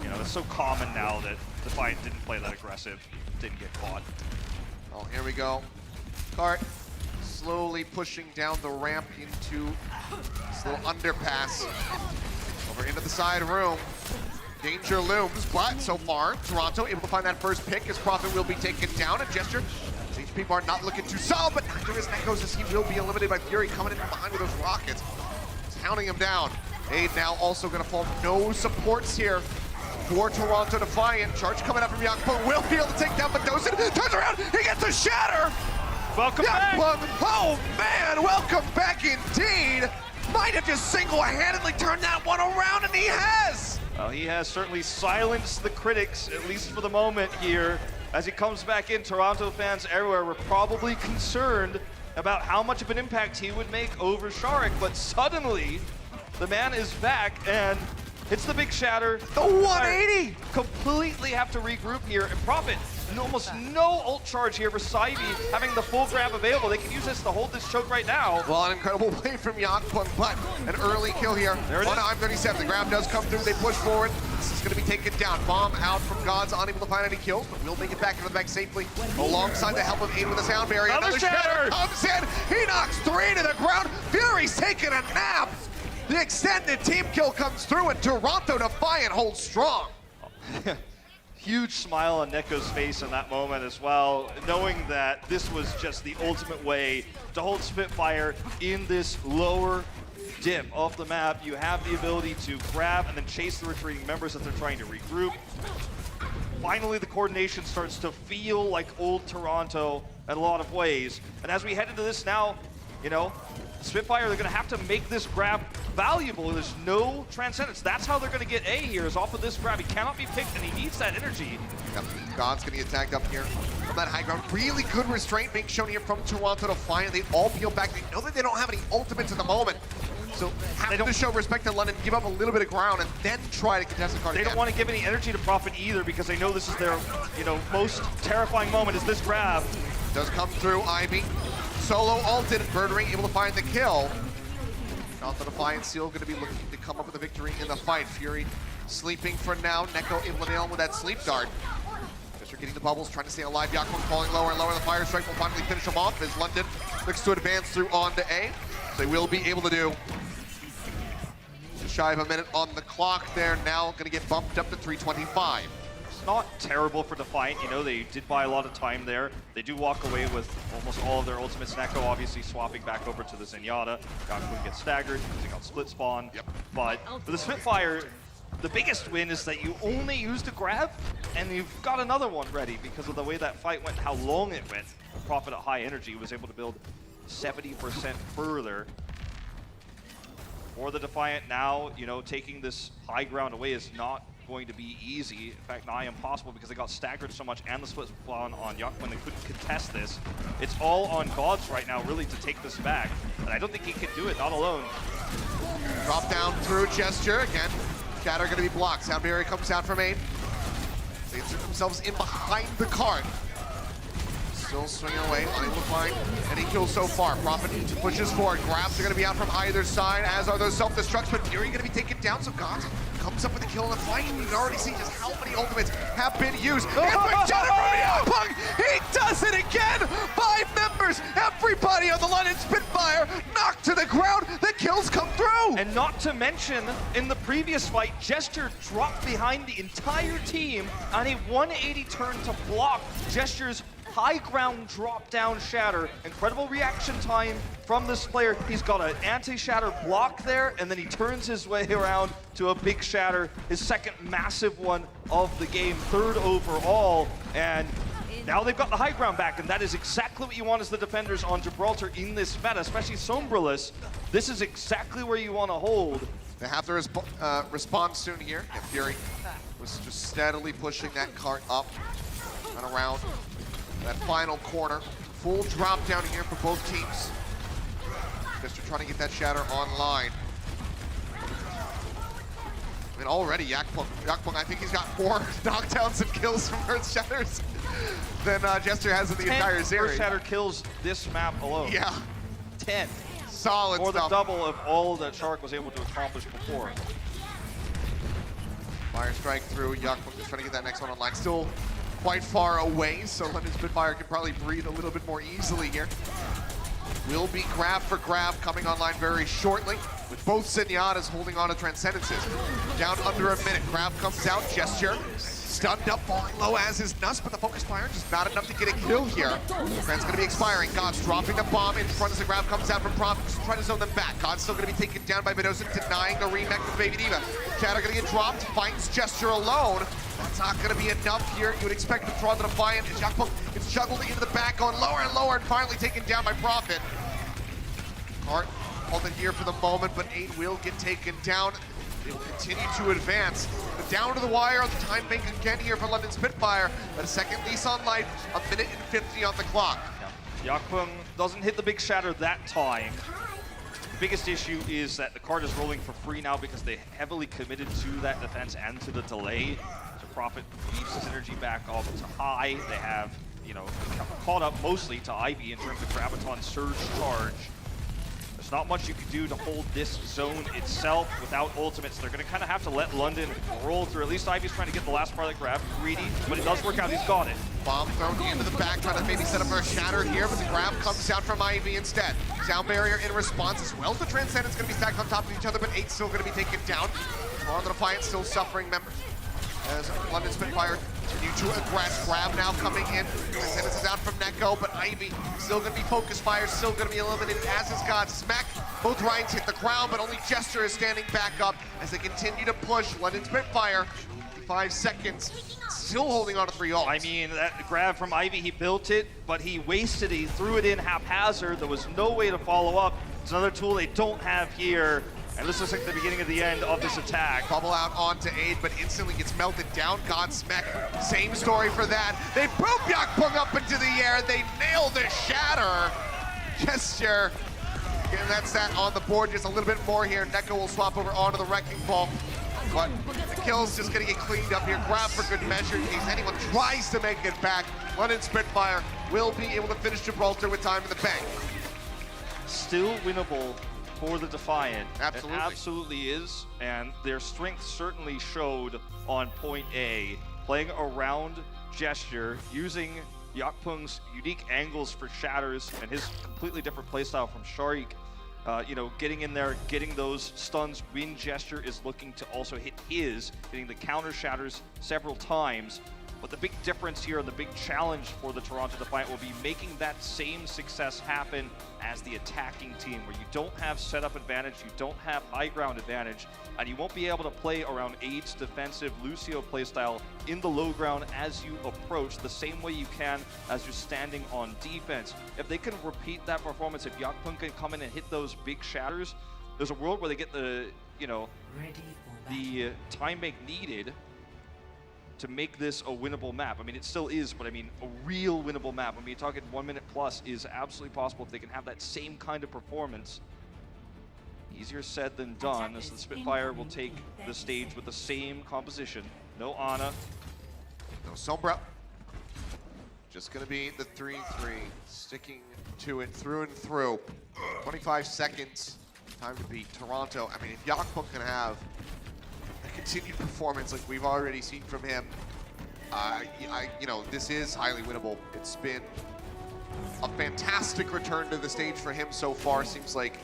you know, it's so common now that Defiant didn't play that aggressive, didn't get caught. Oh, here we go. Cart slowly pushing down the ramp into this little underpass. Over into the side room. Danger looms, but so far, Toronto able to find that first pick as Prophet will be taken down. A Gesture. HP bar not looking too solid, but neither is Nekos as he will be eliminated by Fury coming in from behind with those rockets. It's hounding him down. Aid now also going to fall. No supports here for Toronto Defiant. Charge coming up from Yakpung. Will be able to take down Badosin. Turns around. He gets a shatter. Welcome back. Oh man, welcome back indeed. Might have just single-handedly turned that one around, and he has. Well, he has certainly silenced the critics, at least for the moment here. As he comes back in, Toronto fans everywhere were probably concerned about how much of an impact he would make over Shark, but suddenly the man is back and hits the big shatter. The 180! Completely have to regroup here. And Prophet, almost no ult charge here for Saibi, having the full grab available. They can use this to hold this choke right now. Well, an incredible play from Yakpung, but an early kill here on I'm37. The grab does come through, they push forward. This is gonna be taken down. Bomb out from Gods, unable to find any kills, but will make it back into the back safely alongside the help of Aid with a sound barrier. Another shatter comes in, he knocks 3 to the ground. Fury's taking a nap. The extended team kill comes through, and Toronto Defiant holds strong. Huge smile on Neko's face in that moment as well, knowing that this was just the ultimate way to hold Spitfire in this lower dip of the map. You have the ability to grab and then chase the retreating members that they're trying to regroup. Finally, the coordination starts to feel like old Toronto in a lot of ways. And as we head into this now, you know, Spitfire, they're going to have to make this grab valuable. There's no Transcendence. That's how they're going to get A here, is off of this grab. He cannot be picked, and he needs that energy. Yep. God's going to get tagged up here from that high ground. Really good restraint being shown here from Toronto Defiant. They all peel back. They know that they don't have any ultimates at the moment. So have to show respect to London, give up a little bit of ground, and then try to contest the card again. They don't want to give any energy to Prophet either, because they know this is their, you know, most terrifying moment, is this grab. Does come through, Ivy. Solo ulted, Birdring able to find the kill. Toronto Defiant Seal going to be looking to come up with a victory in the fight. Fury sleeping for now. Neko able to nail him with that sleep dart. Just getting the bubbles, trying to stay alive. Yakpung falling lower and lower. The fire strike will finally finish him off as London looks to advance through onto A. They will be able to do shy of a minute on the clock there. Now going to get bumped up to 3:25. It's not terrible for Defiant. You know, they did buy a lot of time there. They do walk away with almost all of their ultimates. Neko obviously swapping back over to the Zenyatta. Gakun gets staggered, using on split spawn. Yep. But for the Spitfire, the biggest win is that you only used a grab, and you've got another one ready because of the way that fight went, how long it went. Prophet at high energy was able to build 70% further. For the Defiant now, you know, taking this high ground away is not going to be easy. In fact, nigh impossible because they got staggered so much and the split spawn on Yuck when they couldn't contest this. It's all on Gods right now, really, to take this back. And I don't think he can do it, not alone. Drop down through Gesture again. Shatter going to be blocked. Sound barrier comes out from 8. They insert themselves in behind the cart. Still swinging away, unable to find any kills so far. Prophet pushes forward. Grabs are going to be out from either side, as are those self-destructs, but Fury going to be taken down, so Gods comes up with a kill in the fight. You can already see just how many ultimates have been used. And with Shatter from Punk, he does it again! 5 members, everybody on the London Spitfire knocked to the ground. The kills come through! And not to mention, in the previous fight, Gesture dropped behind the entire team on a 180 turn to block Gesture's high ground drop down shatter. Incredible reaction time from this player. He's got an anti-shatter block there, and then he turns his way around to a big shatter, his second massive one of the game, 3rd overall. And now they've got the high ground back, and that is exactly what you want as the defenders on Gibraltar in this meta, especially Sombraless. This is exactly where you want to hold. They have to respond soon here. And Fury was just steadily pushing that cart up and around that final corner. Full drop down here for both teams. Just trying to get that shatter online. I mean, already Yakpung, I think he's got more knockdowns and kills from Earth Shatters than Jester has in the entire series. Earth Shatter kills this map alone. Yeah. 10. Solid or stuff. The double of all that Shark was able to accomplish before. Fire strike through. Yakpung just trying to get that next one online. Still quite far away, so London Spitfire can probably breathe a little bit more easily here. Will be grab for grab coming online very shortly, with both Zenyatas holding on to Transcendences. Down under a minute, grab comes out, Gesture. Stunned up, falling low as is Knauss, but the focus fire just not enough to get a kill here. Trance gonna be expiring. Gods dropping the bomb in front as the grab comes out from Prophet, just trying to zone them back. God's still gonna be taken down by Bedozen, denying a remake with Baby Diva. Shatter gonna get dropped, finds Gesture alone. That's not gonna be enough here. You would expect to draw the Defiant. It's juggled into the back, going lower and lower, and finally taken down by Prophet. Cart holding here for the moment, but 8 will get taken down. They will continue to advance. But down to the wire on the time bank again here for London Spitfire. But a second lease on life, a minute and 50 on the clock. Yeah. Yakpung doesn't hit the big shatter that time. The biggest issue is that the card is rolling for free now because they heavily committed to that defense and to the delay. So Prophet leaves his energy back up to high. They have, you know, caught up mostly to Ivy in terms of Graviton Surge Charge. There's not much you can do to hold this zone itself without ultimates. They're going to kind of have to let London roll through. At least Ivy's trying to get the last part of the grab. Greedy, but it does work out. He's got it. Bomb thrown into the back, trying to maybe set up for a shatter here, but the grab comes out from Ivy instead. Sound barrier in response as well as the Transcendence going to be stacked on top of each other, but 8 still going to be taken down. On the Defiant still suffering members. As London Spitfire continue to aggress. Grab now coming in. Transcendence is out from Neko, but Ivy still going to be focused fire, still going to be eliminated as is God. Smack. Both Ryans hit the ground, but only Gesture is standing back up as they continue to push. London Spitfire, 5 seconds, still holding on to 3 ults. I mean, that grab from Ivy, he built it, but he wasted it. He threw it in haphazard. There was no way to follow up. It's another tool they don't have here. And this looks like the beginning of the end of this attack. Bubble out onto Aid, but instantly gets melted down. Godsmack, same story for that. They boom Yakpung up into the air. They nail the shatter. Gesture. And that's that on the board. Just a little bit more here. Neko will swap over onto the Wrecking Ball. But the kill's just gonna get cleaned up here. Grab for good measure in case anyone tries to make it back. London Spitfire will be able to finish Gibraltar with time in the bank. Still winnable for the Defiant. Absolutely. It absolutely is, and their strength certainly showed on point A, playing around Gesture, using Yakpung's unique angles for shatters and his completely different playstyle from Sharik. you know, getting in there, getting those stuns. Wind Gesture is looking to also hit his, hitting the counter shatters several times. But the big difference here and the big challenge for the Toronto Defiant will be making that same success happen as the attacking team, where you don't have setup advantage, you don't have high ground advantage, and you won't be able to play around Ade's defensive Lucio playstyle in the low ground as you approach the same way you can as you're standing on defense. If they can repeat that performance, if Yakpung can come in and hit those big shatters, there's a world where they get the, you know, the time make needed to make this a winnable map. I mean, it still is, but I mean, a real winnable map. I mean, you're talking 1 minute plus is absolutely possible if they can have that same kind of performance. Easier said than done, as the Spitfire will take the stage with the same composition. No Ana. No Sombra. Just gonna be the 3-3, sticking to it through and through. 25 seconds, time to beat Toronto. I mean, if Yakpung can have continued performance like we've already seen from him, you know, this is highly winnable. It's been a fantastic return to the stage for him so far. Seems like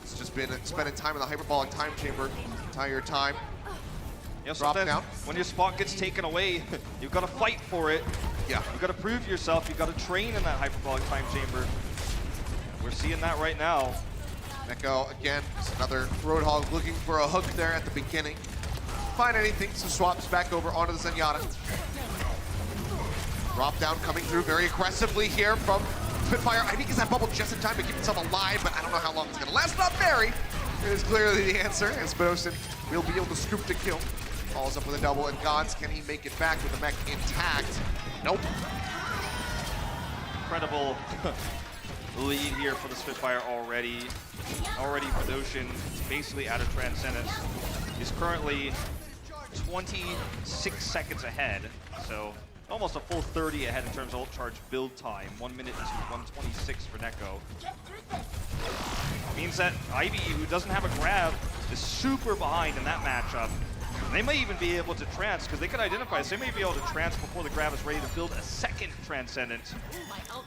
it's just been spending time in the hyperbolic time chamber the entire time. You know, Drop down. When your spot gets taken away, you've got to fight for it. Yeah. You've got to prove yourself. You've got to train in that hyperbolic time chamber. We're seeing that right now. Neko, again, just another Roadhog looking for a hook there at the beginning. Find anything, so swaps back over onto the Zenyatta. Drop down coming through very aggressively here from Spitfire. I think he's that bubble just in time to keep himself alive, but I don't know how long it's gonna last. Not very. It is clearly the answer, and Spinosin will be able to scoop the kill. Follows up with a double, and Gods, can he make it back with the mech intact? Nope. Incredible lead here for the Spitfire already. Already Fedosian basically out of Transcendence. He's currently 26 seconds ahead, so almost a full 30 ahead in terms of ult charge build time. 1 minute to 126 for Neko. Means that Ivy, who doesn't have a grab, is super behind in that matchup. They may even be able to trance, because they could identify us. They may be able to trance before the grab is ready to build a second Transcendence.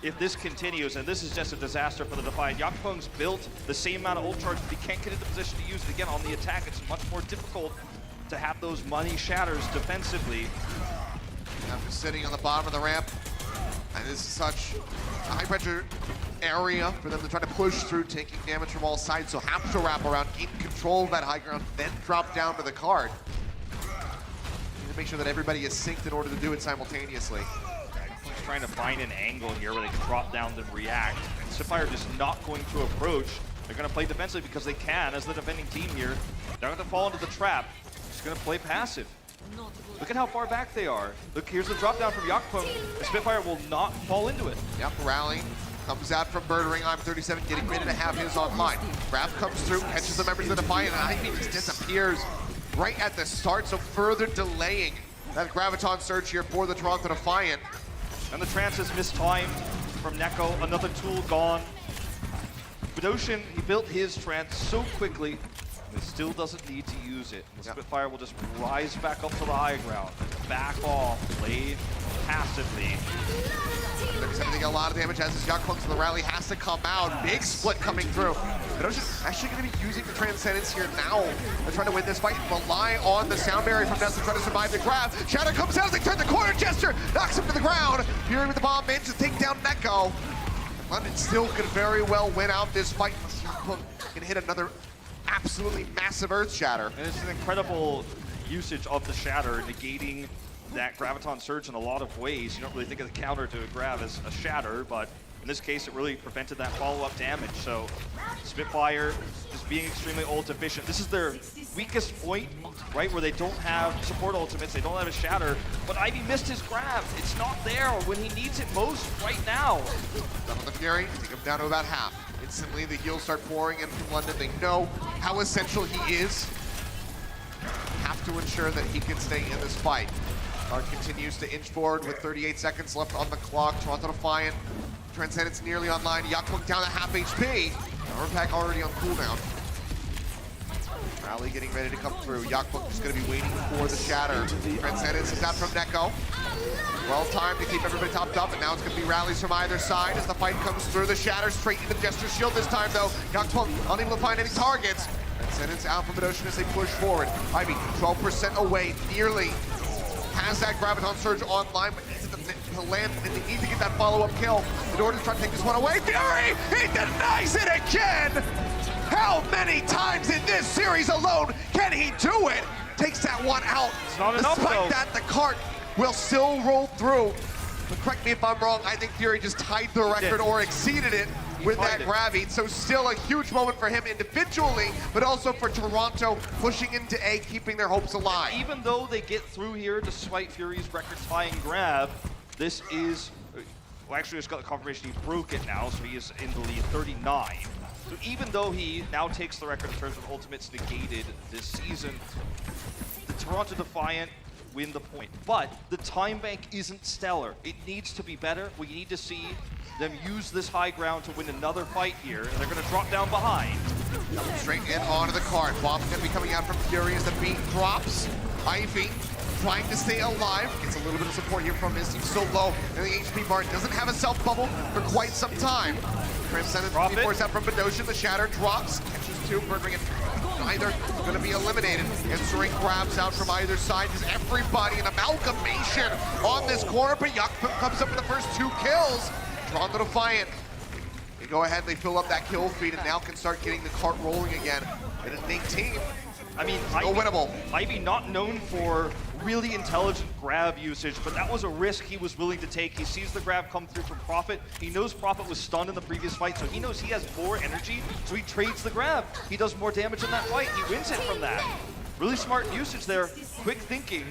If this continues, and this is just a disaster for the Defiant. Yakpung's built the same amount of ult charge, but he can't get into position to use it again on the attack. It's much more difficult to have those money shatters defensively. After sitting on the bottom of the ramp, and this is such a high pressure area for them to try to push through, taking damage from all sides, so have to wrap around, keep control of that high ground, then drop down to the card. Need to make sure that everybody is synced in order to do it simultaneously. He's trying to find an angle here where they can drop down then react. And Spitfire just not going to approach. They're going to play defensively because they can as the defending team here. They're going to fall into the trap. Just going to play passive. Look at how far back they are. Look, here's the drop down from Yakpung. The Spitfire will not fall into it. Yep, rally comes out from Birdering. I'm 37, getting ready to have his online. Grab comes through, catches the members of the Defiant, and Ivy just disappears right at the start, so further delaying that Graviton surge here for the Toronto Defiant. And the Trance is mistimed from Neko. Another tool gone. Fedosian, he built his Trance so quickly, but still doesn't need to use it. The Spitfire will just rise back up to the high ground, back off, play passively. They're taking a lot of damage as his Yakpung, so the rally has to come out. Big split coming through. Fedosian's actually going to be using the Transcendence here now. They're trying to win this fight and rely on the sound barrier from Knauss to try to survive the grab. Shadow comes out as they turn the corner. Gesture knocks him to the ground. Fury with the bomb manages to take down Neko. London still could very well win out this fight. Yakpung can hit another absolutely massive Earth Shatter. And it's an incredible usage of the Shatter, negating that Graviton Surge in a lot of ways. You don't really think of the counter to a grab as a Shatter, but in this case, it really prevented that follow-up damage. So Spitfire just being extremely ult efficient. This is their weakest point, right, where they don't have support ultimates, they don't have a Shatter, but Ivy missed his grab. It's not there when he needs it most right now. Done with the Fury, take him down to about half. Instantly, the heals start pouring in from London. They know how essential he is. Have to ensure that he can stay in this fight. Guard continues to inch forward with 38 seconds left on the clock. Toronto Defiant, Transcendence nearly online. Yakpung down at half HP. Power pack already on cooldown. Rally getting ready to come through. Yakbuk is going to be waiting for the shatter. Transcendence is out from Neko. Well timed to keep everybody topped up, and now it's going to be rallies from either side as the fight comes through. The shatter straight into Jester's shield this time, though. Yakbuk unable to find any targets. Transcendence out from Bedosian as they push forward. Ivy 12% away, nearly. Has that Graviton Surge online, but needs to land, and they need to get that follow-up kill in order to try to take this one away. Fury, he denies it again! How many times in this series alone can he do it? Takes that one out. It's not enough, Despite though. that, the cart will still roll through. But correct me if I'm wrong, I think Fury just tied the record or exceeded it with that Gravity. So still a huge moment for him individually, but also for Toronto pushing into A, keeping their hopes alive. Even though they get through here despite Fury's record-tying grab, this is, well, actually just got the confirmation he broke it now, so he is in the lead 39. So even though he now takes the record in terms of ultimates negated this season, the Toronto Defiant win the point. But the time bank isn't stellar. It needs to be better. We need to see them use this high ground to win another fight here, and they're going to drop down behind. Straight in onto the cart. Bomb's going to be coming out from Fury as the beat drops. Ivy trying to stay alive. Gets a little bit of support here from his team. So low, and the HP bar doesn't have a self bubble for quite some time. Transcendence force out from Bedosian. The shatter drops. Catches two, murdering it. Neither going to be eliminated. Answering grabs out from either side. Just everybody an amalgamation on this corner, but Yakbuk comes up with the first two kills. Toronto Defiant. They go ahead, they fill up that kill feed, and now can start getting the cart rolling again. And an 18. I mean, winnable. Ivy not known for really intelligent grab usage, but that was a risk he was willing to take. He sees the grab come through from Prophet. He knows Prophet was stunned in the previous fight, so he knows he has more energy, so he trades the grab. He does more damage in that fight. He wins it from that. Really smart usage there. Quick thinking.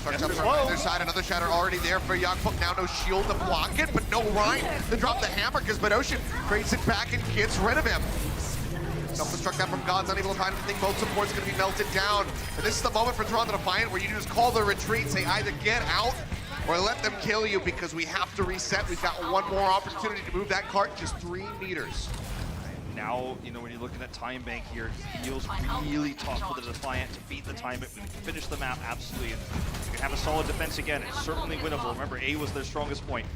Starts up from either side, another shatter already there for Yakbuk. Now no shield to block it, but no Rhine to drop the hammer because Bedosian trades it back and gets rid of him. Self-destruct that from God's unable to find anything. Both support's going to be melted down. And this is the moment for Toronto Defiant where you just call the retreat, say either get out or let them kill you because we have to reset. We've got one more opportunity to move that cart just 3 meters. Now, you know, when you're looking at time bank here, it feels really tough for the Defiant to beat the time bank. We can finish the map, absolutely. And you can have a solid defense again. It's certainly winnable. Remember, A was their strongest point.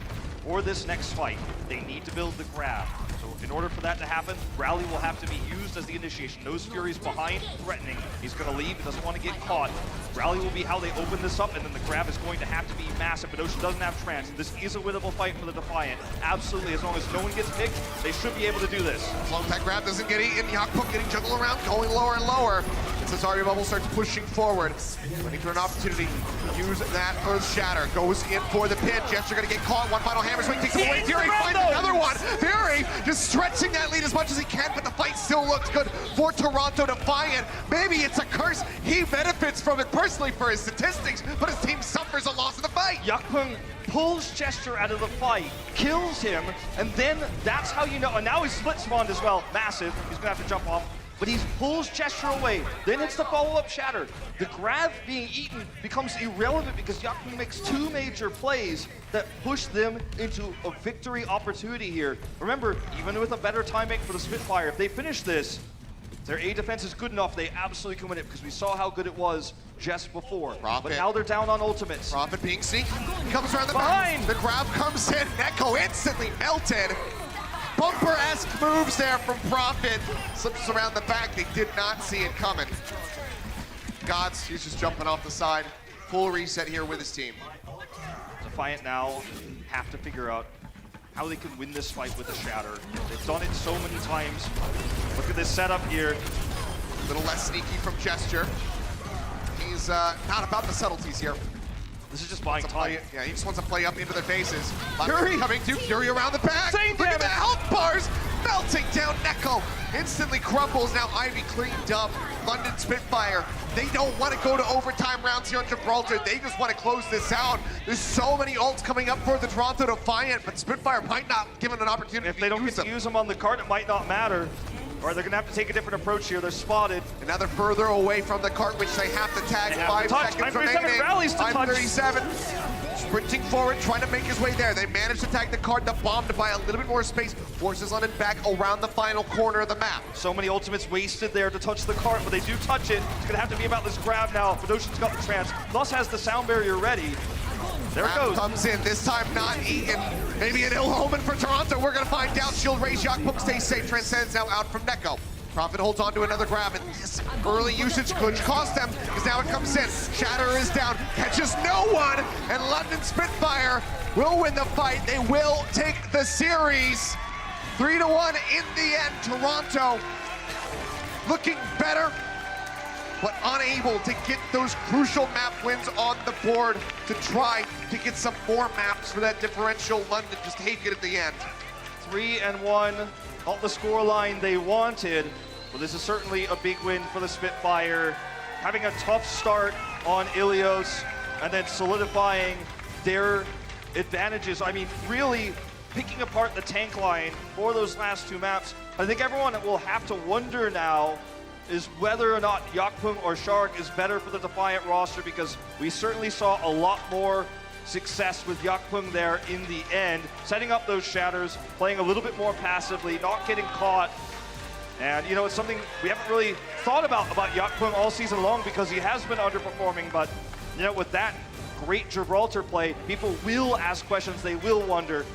For this next fight, they need to build the grab. So in order for that to happen, Rally will have to be used as the initiation. Knows Fury's behind, threatening. He's going to leave, he doesn't want to get caught. Rally will be how they open this up, and then the grab is going to have to be massive. But Ocean doesn't have Trance. This is a winnable fight for the Defiant. Absolutely, as long as no one gets picked, they should be able to do this. As long as that grab doesn't get eaten, Yakbuk getting juggled around, going lower and lower. As the Zarya bubble starts pushing forward, looking for an opportunity to use that Earth Shatter. Goes in for the pin. Jester going to get caught. One final hammer swing takes him away. Fury finds another one. Fury just stretching that lead as much as he can, but the fight still looks good for Toronto Defiant. Maybe it's a curse. He benefits from it personally for his statistics, but his team suffers a loss in the fight. Yakbuk pulls Chester out of the fight, kills him, and then that's how you know. And now he's split spawned as well. Massive. He's going to have to jump off. But he pulls Chester away. Then it's the follow-up shatter. The grab being eaten becomes irrelevant because Yakbuk makes 2 major plays that push them into a victory opportunity here. Remember, even with a better time bank for the Spitfire, if they finish this, their A defense is good enough, they absolutely can win it because we saw how good it was just before. Prophet. But now they're down on ultimates. Prophet being sneaky. He comes around the Behind. back. The grab comes in. Neko instantly melted. Bumper-esque moves there from Prophet. Slips around the back. They did not see it coming. Gods, he's just jumping off the side. Full reset here with his team. Defiant now have to figure out how they can win this fight with a shatter. They've done it so many times. Look at this setup here. A little less sneaky from Gesture. He's not about the subtleties here. This is just buying time. Yeah, he just wants to play up into their faces. Fury coming to Fury around the back. Same Look at damage. the health bars melting down. Neko instantly crumbles. Now Ivy cleaned up. London Spitfire. They don't want to go to overtime rounds here on Gibraltar. They just want to close this out. There's so many ults coming up for the Toronto Defiant, but Spitfire might not give it an opportunity. If they don't get to use them on the cart, it might not matter. Or they're going to have to take a different approach here. They're spotted. And now they're further away from the cart, which they have to tag. They have 5 to touch. seconds 9:37 remaining. rallies to touch. 5:37. sprinting forward, trying to make his way there. They managed to tag the card, the bomb to buy a little bit more space, forces London back around the final corner of the map. So many ultimates wasted there to touch the cart, but they do touch it. It's gonna have to be about this grab now. Bedosian's got the trance. Knauss has the sound barrier ready. There it goes. Comes in, this time not eaten. Maybe an ill omen for Toronto. We're gonna find out. Shield raise, Yakpung stays safe. Transcendence now out from Neko. Prophet holds on to another grab, and this early usage could cost them, because now it comes in. Shatter is down, catches no one, and London Spitfire will win the fight. They will take the series. 3-1 in the end. Toronto looking better, but unable to get those crucial map wins on the board to try to get some more maps for that differential. London just take it at the end. 3-1, not the scoreline they wanted, but this is certainly a big win for the Spitfire. Having a tough start on Ilios and then solidifying their advantages. I mean, really picking apart the tank line for those last two maps. I think everyone will have to wonder now is whether or not Yakpung or Shark is better for the Defiant roster, because we certainly saw a lot more success with Yakpung there in the end, setting up those shatters, playing a little bit more passively, not getting caught. And, you know, it's something we haven't really thought about Yakpung all season long, because he has been underperforming. But, you know, with that great Gibraltar play, people will ask questions, they will wonder.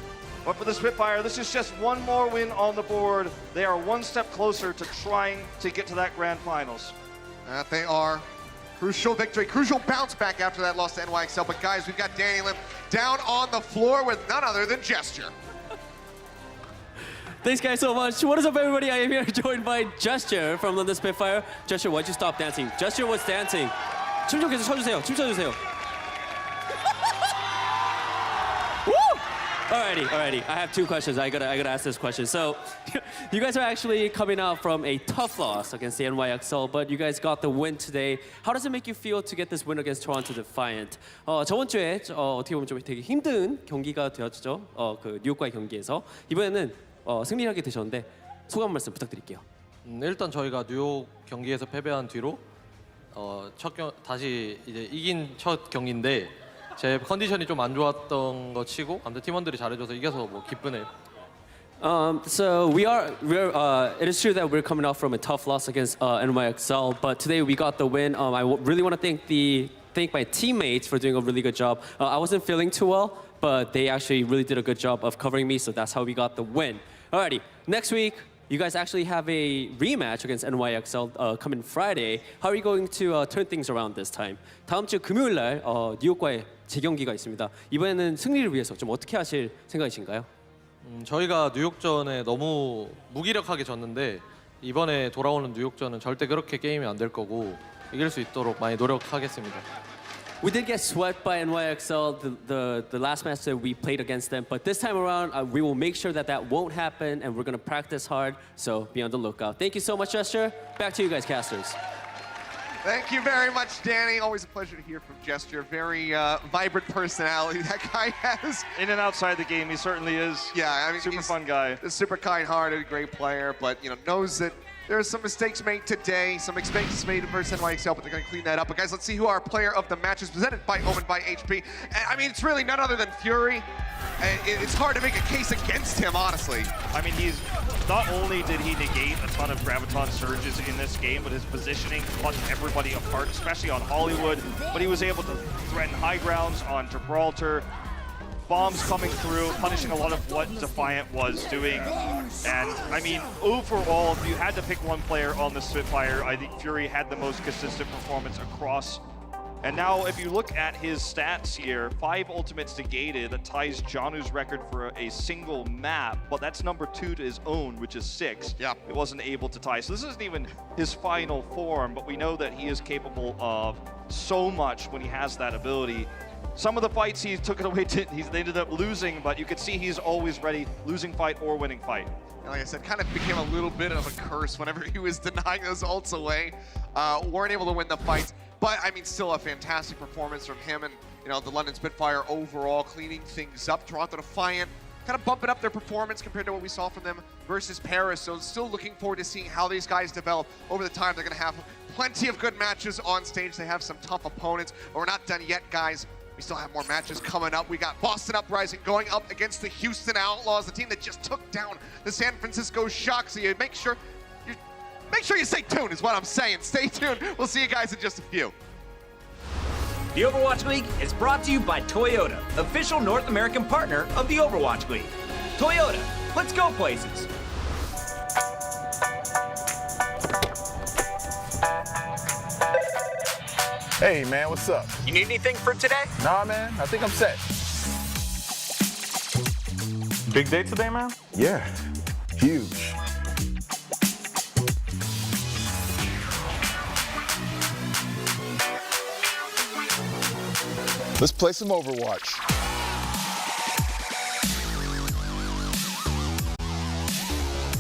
But for the Spitfire, this is just one more win on the board. They are one step closer to trying to get to that grand finals. That they are. Crucial victory, crucial bounce back after that loss to NYXL. But guys, we've got Danny Lim down on the floor with none other than Gesture. Thanks guys so much. What is up everybody? I am here joined by Gesture from London Spitfire. Gesture, why'd you stop dancing? Gesture was dancing. 춤 좀 계속 춰주세요. 춤 춰주세요. Alrighty. I have two questions. I gotta ask this question. So, you guys are actually coming out from a tough loss against the NYXL, but you guys got the win today. How does it make you feel to get this win against Toronto Defiant? 저번 주에 어떻게 보면 좀 되게 힘든 경기가 되었죠. 그 뉴욕과의 경기에서 이번에는 승리하게 되셨는데 소감 말씀 부탁드릴게요. 일단 저희가 뉴욕 경기에서 패배한 뒤로 다시 이제 이긴 첫 경기인데. 제 컨디션이 좀 안 좋았던 거 치고 아무튼 팀원들이 잘해줘서 이겨서 뭐 기쁘네요. So it is true that we're coming off from a tough loss against NYXL, but today we got the win. I really want to thank my teammates for doing a really good job. I wasn't feeling too well, but they actually really did a good job of covering me, so that's how we got the win. Alrighty, next week you guys actually have a rematch against NYXL coming Friday. How are you going to turn things around this time? 다음 주 금요일 날 뉴욕과의 재경기가 있습니다. 이번에는 승리를 위해서 좀 어떻게 하실 생각이신가요? 저희가 뉴욕전에 너무 무기력하게 졌는데 이번에 돌아오는 뉴욕전은 절대 그렇게 게임이 안 될 거고 이길 수 있도록 많이 노력하겠습니다. We did get swept by NYXL the last match that we played against them, but this time around we will make sure that won't happen, and we're going to practice hard, so be on the lookout. Thank you so much, Gesture. Back to you guys, casters. Thank you very much, Danny. Always a pleasure to hear from Gesture. Very vibrant personality that guy has. In and outside the game, he certainly is. Yeah, I mean, super fun guy. A super kind-hearted, great player, but knows that there's some mistakes made today, some mistakes made versus NYXL, but they're going to clean that up. But guys, let's see who our player of the match is, presented by Omen by HP. And, I mean, it's really none other than Fury. It's hard to make a case against him, honestly. I mean, not only did he negate a ton of Graviton surges in this game, but his positioning caught everybody apart, especially on Hollywood. But he was able to threaten high grounds on Gibraltar. Bombs coming through, punishing a lot of what Defiant was doing. And, I mean, overall, if you had to pick one player on the Spitfire, I think Fury had the most consistent performance across. And now, if you look at his stats here, 5 ultimates negated, that ties Janu's record for a single map, but that's number 2 to his own, which is 6. Yeah. It wasn't able to tie. So this isn't even his final form, but we know that he is capable of so much when he has that ability. Some of the fights he took it away, they ended up losing, but you could see he's always ready, losing fight or winning fight. And like I said, kind of became a little bit of a curse whenever he was denying those ults away. Weren't able to win the fights, but I mean, still a fantastic performance from him and the London Spitfire overall, cleaning things up. Toronto Defiant kind of bumping up their performance compared to what we saw from them versus Paris. So still looking forward to seeing how these guys develop over the time. They're going to have plenty of good matches on stage. They have some tough opponents, but we're not done yet, guys. We still have more matches coming up. We got Boston Uprising going up against the Houston Outlaws, the team that just took down the San Francisco Shock. So you make sure you stay tuned is what I'm saying. Stay tuned. We'll see you guys in just a few. The Overwatch League is brought to you by Toyota, official North American partner of the Overwatch League. Toyota, let's go places. Hey man, what's up? You need anything for today? Nah man, I think I'm set. Big day today, man? Yeah, huge. Let's play some Overwatch.